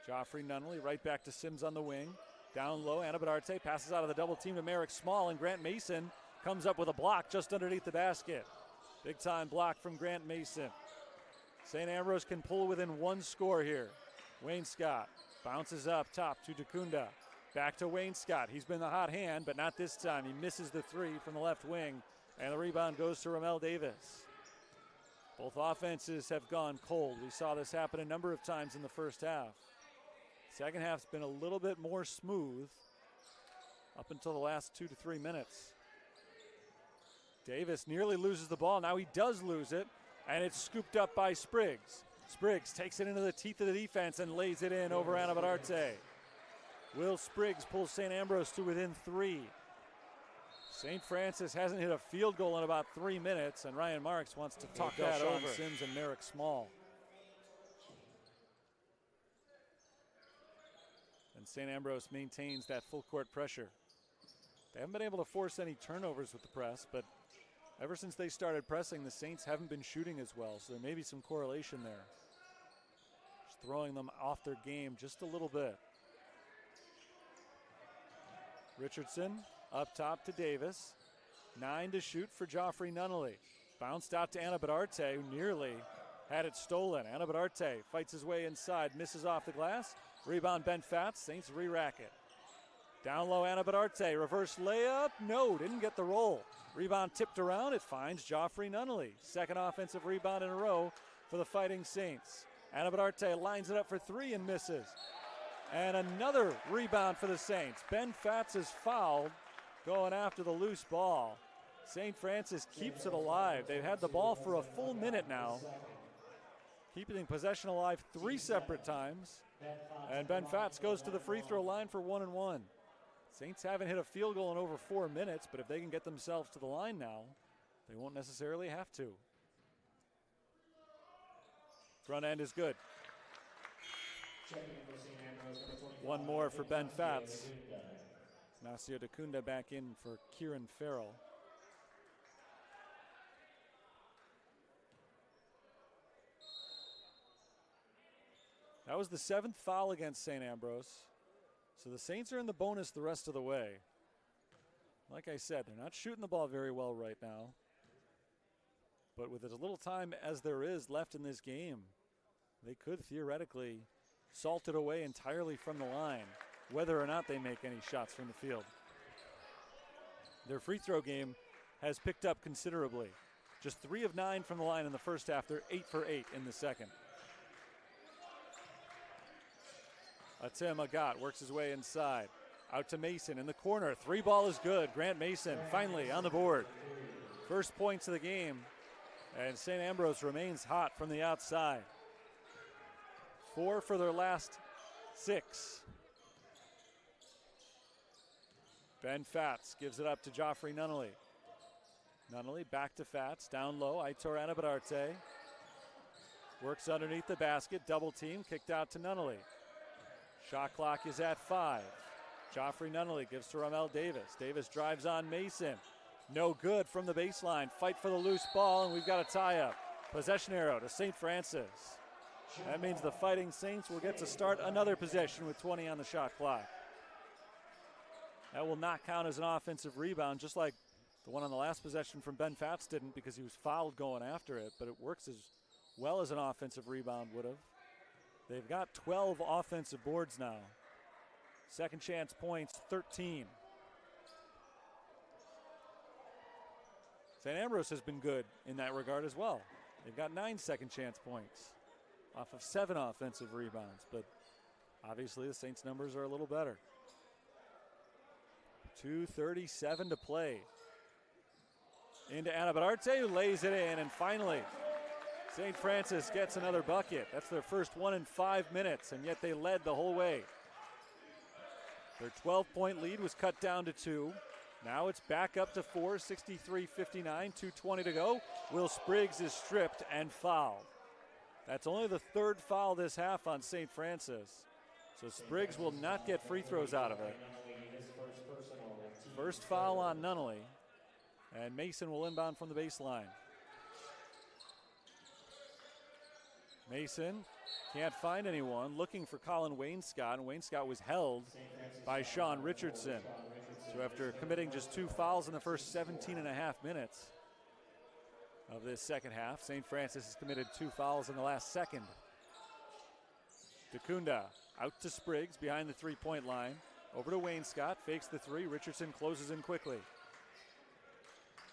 Joffrey Nunnally right back to Sims on the wing. Down low, Anabadarte passes out of the double team to Merrick Small, and Grant Mason comes up with a block just underneath the basket. Big time block from Grant Mason. St. Ambrose can pull within 1 score here. Wayne Scott bounces up top to DeCunda. Back to Wayne Scott. He's been the hot hand, but not this time. He misses the 3 from the left wing, and the rebound goes to Ramel Davis. Both offenses have gone cold. We saw this happen a number of times in the first half. Second half's been a little bit more smooth up until the last 2 to 3 minutes. Davis nearly loses the ball. Now he does lose it, and it's scooped up by Spriggs. Spriggs takes it into the teeth of the defense and lays it in over Anabadarte. Will Spriggs pulls St. Ambrose to within 3. St. Francis hasn't hit a field goal in about 3 minutes, and Ryan Marks wants to talk that over. Sims and Merrick Small. And St. Ambrose maintains that full court pressure. They haven't been able to force any turnovers with the press, but ever since they started pressing, the Saints haven't been shooting as well, so there may be some correlation there. Just throwing them off their game just a little bit. Richardson up top to Davis. 9 to shoot for Joffrey Nunnally. Bounced out to Anabadarte, who nearly had it stolen. Anabadarte fights his way inside, misses off the glass. Rebound Ben Fatz, Saints re-rack it. Down low Anabadarte, reverse layup, no, didn't get the roll. Rebound tipped around, it finds Joffrey Nunnally. Second offensive rebound in a row for the Fighting Saints. Anabadarte lines it up for 3 and misses. And another rebound for the Saints. Ben Fatz is fouled, going after the loose ball. St. Francis keeps it alive. They've had the ball for a full minute now, keeping possession alive 3 separate times. And Ben Fatz goes to the free throw line for 1 and 1. Saints haven't hit a field goal in over 4 minutes, but if they can get themselves to the line now, they won't necessarily have to. Front end is good. One more for Ben Fatz. Ignacio DeCunda back in for Kieran Farrell. That was the 7th foul against St. Ambrose. So the Saints are in the bonus the rest of the way. Like I said, they're not shooting the ball very well right now. But with as little time as there is left in this game, they could theoretically salt it away entirely from the line, whether or not they make any shots from the field. Their free throw game has picked up considerably. Just 3 of 9 from the line in the first half. They're 8 for 8 in the second. Atem Agat works his way inside. Out to Mason in the corner. 3 ball is good. Grant Mason finally on the board. First points of the game. And St. Ambrose remains hot from the outside. 4 for their last 6. Ben Fatz gives it up to Joffrey Nunnally. Nunnally back to Fatz. Down low. Aitor Anabadarte. Works underneath the basket. Double team. Kicked out to Nunnally. Shot clock is at 5. Joffrey Nunnally gives to Ramel Davis. Davis drives on Mason. No good from the baseline. Fight for the loose ball, and we've got a tie-up. Possession arrow to St. Francis. That means the Fighting Saints will get to start another possession with 20 on the shot clock. That will not count as an offensive rebound, just like the one on the last possession from Ben Fatz didn't, because he was fouled going after it, but it works as well as an offensive rebound would have. They've got 12 offensive boards now. Second chance points, 13. St. Ambrose has been good in that regard as well. They've got 9 second chance points off of 7 offensive rebounds, but obviously the Saints' numbers are a little better. 2:37 to play. Into Anabadarte, who lays it in, and finally St. Francis gets another bucket. That's their first one in 5 minutes, and yet they led the whole way. Their 12-point lead was cut down to 2. Now it's back up to 4, 63-59, 2:20 to go. Will Spriggs is stripped and fouled. That's only the 3rd foul this half on St. Francis. So Spriggs will not get free throws out of it. First foul on Nunnally. And Mason will inbound from the baseline. Mason can't find anyone, looking for Colin Wainscott, and Wainscott was held by Sean Richardson. So after committing just 2 fouls in the first 17 and a half minutes of this second half, St. Francis has committed 2 fouls in the last second. DeCunda out to Spriggs behind the 3-point line. Over to Wainscott, fakes the 3. Richardson closes in quickly.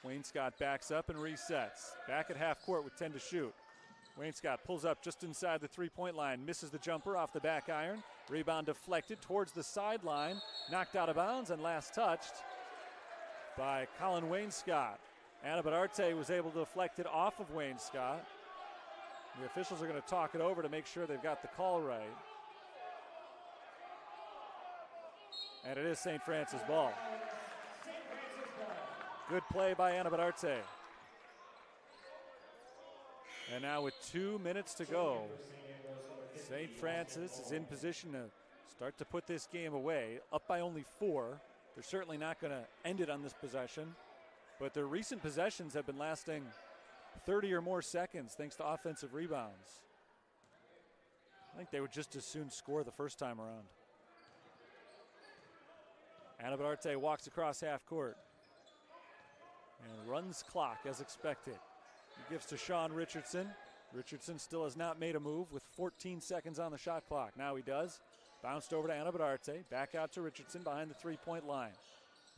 Wainscott backs up and resets. Back at half court with 10 to shoot. Wainscott pulls up just inside the 3-point line, misses the jumper off the back iron. Rebound deflected towards the sideline, knocked out of bounds, and last touched by Colin Wainscott. Anabadarte was able to deflect it off of Wainscott. The officials are going to talk it over to make sure they've got the call right. And it is St. Francis ball. Good play by Anabadarte. And now with 2 minutes to go, St. Francis is in position to start to put this game away. Up by only 4. They're certainly not going to end it on this possession, but their recent possessions have been lasting 30 or more seconds thanks to offensive rebounds. I think they would just as soon score the first time around. Anabadarte walks across half court and runs clock as expected. He gives to Sean Richardson. Richardson still has not made a move with 14 seconds on the shot clock. Now he does. Bounced over to Anabadarte. Back out to Richardson behind the 3-point line.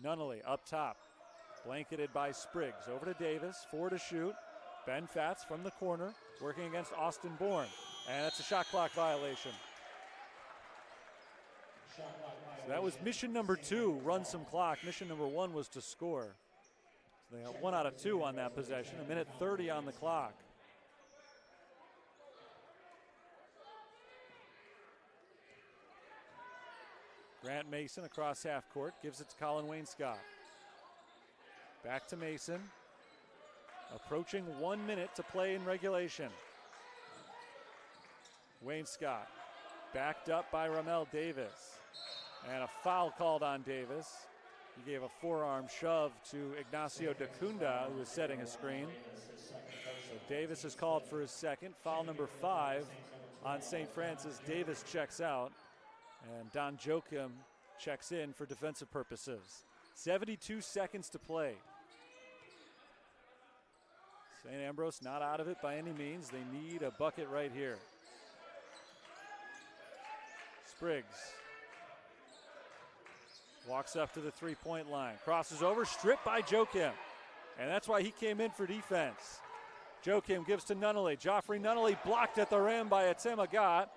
Nunnally up top. Blanketed by Spriggs. Over to Davis. 4 to shoot. Ben Fatz from the corner. Working against Austin Bourne. And that's a shot clock violation. So that was mission number 2. Run some clock. Mission number 1 was to score. So they got 1 out of 2 on that possession. 1:30 on the clock. Grant Mason across half court, gives it to Colin Wainscott. Back to Mason. Approaching 1 minute to play in regulation. Wainscott backed up by Ramel Davis. And a foul called on Davis. He gave a forearm shove to Ignacio DeCunda, who was setting a screen. So Davis is called for his second. Foul number 5 on St. Francis. Davis checks out. And Don Joachim checks in for defensive purposes. 72 seconds to play. St. Ambrose not out of it by any means. They need a bucket right here. Spriggs walks up to the 3-point line. Crosses over, stripped by Joachim. And that's why he came in for defense. Joachim gives to Nunnally. Joffrey Nunnally blocked at the rim by Atem Agat.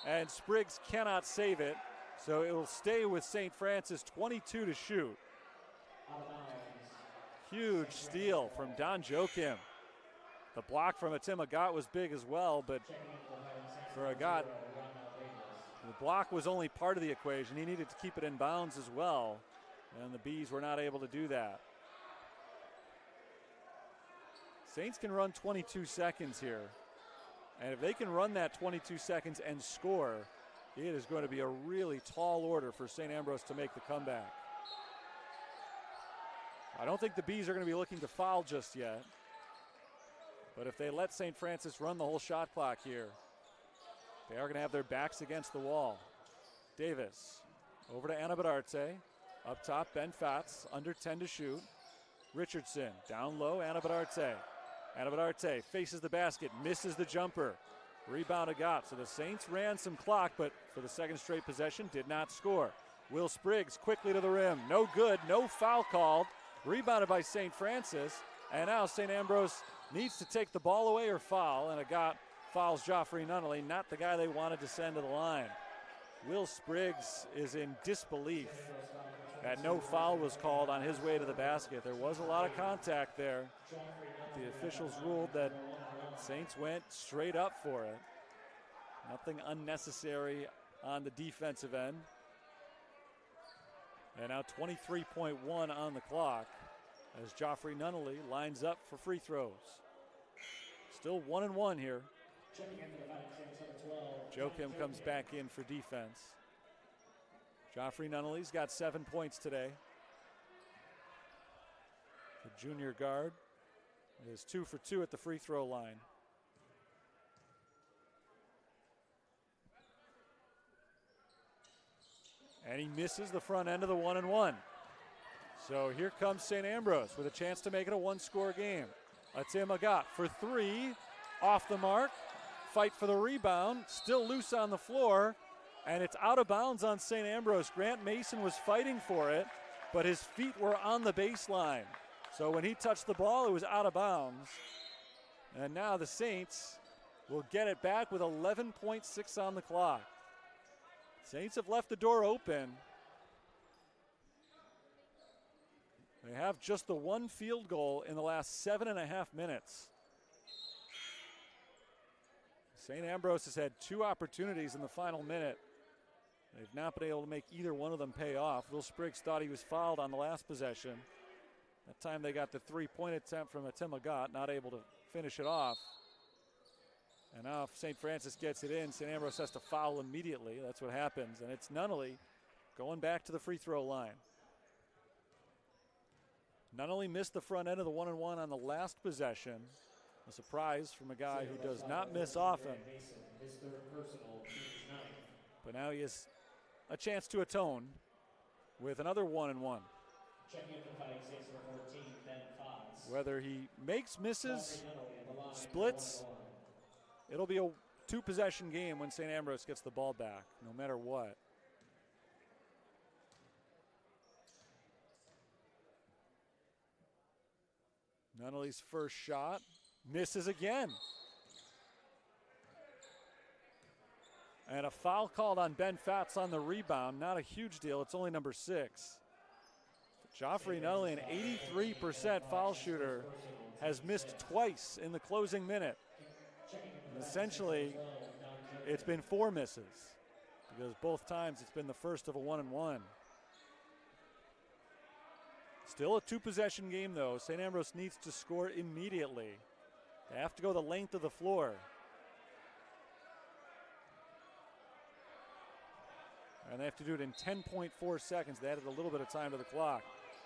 And Spriggs cannot save it. So it will stay with St. Francis, 22 to shoot. Huge steal from Don Joachim. The block from Atem Agat was big as well, but for Agat, the block was only part of the equation. He needed to keep it in bounds as well, and the Bees were not able to do that. Saints can run 22 seconds here. And if they can run that 22 seconds and score, it is going to be a really tall order for St. Ambrose to make the comeback. I don't think the Bees are going to be looking to foul just yet. But if they let St. Francis run the whole shot clock here, They are going to have their backs against the wall. Davis over to Anabadarte. Up top, Ben Fatz, under 10 to shoot. Richardson, down low, Anabadarte. Anabadarte faces the basket, misses the jumper. Rebound Agat. So the Saints ran some clock, but for the second straight possession, did not score. Will Spriggs quickly to the rim. No good, no foul called. Rebounded by St. Francis. And now St. Ambrose needs to take the ball away or foul, and Agat fouls Joffrey Nunnally, not the guy they wanted to send to the line. Will Spriggs is in disbelief that no foul was called on his way to the basket. There was a lot of contact there. The officials ruled that Saints went straight up for it. Nothing unnecessary on the defensive end. And now 23.1 on the clock as Joffrey Nunnally lines up for free throws. Still 1-1 here. Joachim comes back in for defense. Joffrey Nunnally's got 7 points today. The junior guard is 2 for 2 at the free throw line. And he misses the front end of the 1-and-1. So here comes St. Ambrose with a chance to make it a one-score game. Atim Agat for 3, off the mark. Fight for the rebound, still loose on the floor, and it's out of bounds on St. Ambrose. Grant Mason was fighting for it, but his feet were on the baseline. So when he touched the ball, it was out of bounds. And now the Saints will get it back with 11.6 on the clock. Saints have left the door open. They have just the one field goal in the last 7.5 minutes. St. Ambrose has had 2 opportunities in the final minute. They've not been able to make either one of them pay off. Will Spriggs thought he was fouled on the last possession. That time they got the 3-point attempt from Atim Agat, not able to finish it off. And now if St. Francis gets it in, St. Ambrose has to foul immediately. That's what happens. And it's Nunnally going back to the free throw line. Nunnally missed the front end of the 1-and-1 on the last possession. A surprise from a guy who does not miss often. But now he has a chance to atone with another 1-and-1. Whether he makes, misses, splits, it'll be a 2-possession game when St. Ambrose gets the ball back, no matter what. Nunnally's first shot misses again. And a foul called on Ben Fatz on the rebound. Not a huge deal. It's only number 6. Joffrey Nunnally, an 83% foul shooter, has missed twice in the closing minute. And essentially, it's been 4 misses because both times it's been the first of a 1-and-1. Still a 2-possession game, though. St. Ambrose needs to score immediately. They have to go the length of the floor. And they have to do it in 10.4 seconds. They added a little bit of time to the clock.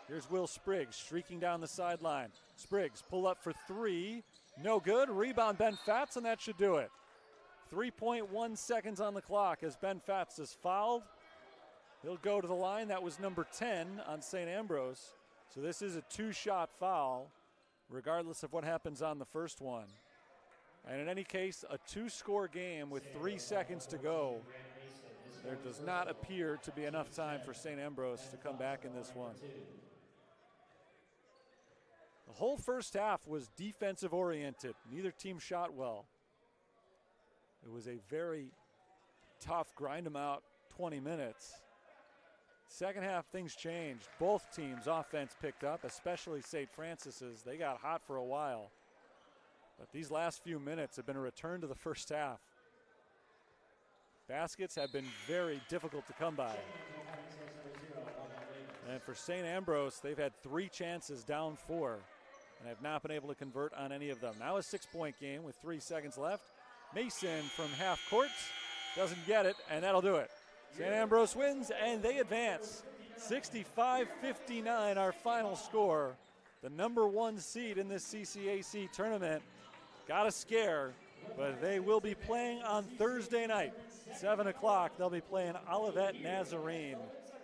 Here's Will Spriggs streaking down the sideline. Spriggs pull up for 3. No good. Rebound Ben Fatz, and that should do it. 3.1 seconds on the clock as Ben Fatz is fouled. He'll go to the line. That was number 10 on St. Ambrose. So this is a 2-shot foul, regardless of what happens on the first one. And in any case, a 2-score game with 3 seconds to go. There does not appear to be enough time for St. Ambrose to come back in this one. The whole first half was defensive oriented. Neither team shot well. It was a very tough grind them out 20 minutes. Second half, things changed. Both teams' offense picked up, especially St. Francis's. They got hot for a while. But these last few minutes have been a return to the first half. Baskets have been very difficult to come by. And for St. Ambrose, they've had 3 chances down 4 and have not been able to convert on any of them. Now a 6-point game with 3 seconds left. Mason from half court doesn't get it, and that'll do it. St. Ambrose wins, and they advance. 65-59, our final score. The number 1 seed in this CCAC tournament got a scare But they will be playing on Thursday night, 7 o'clock. They'll be playing Olivet Nazarene.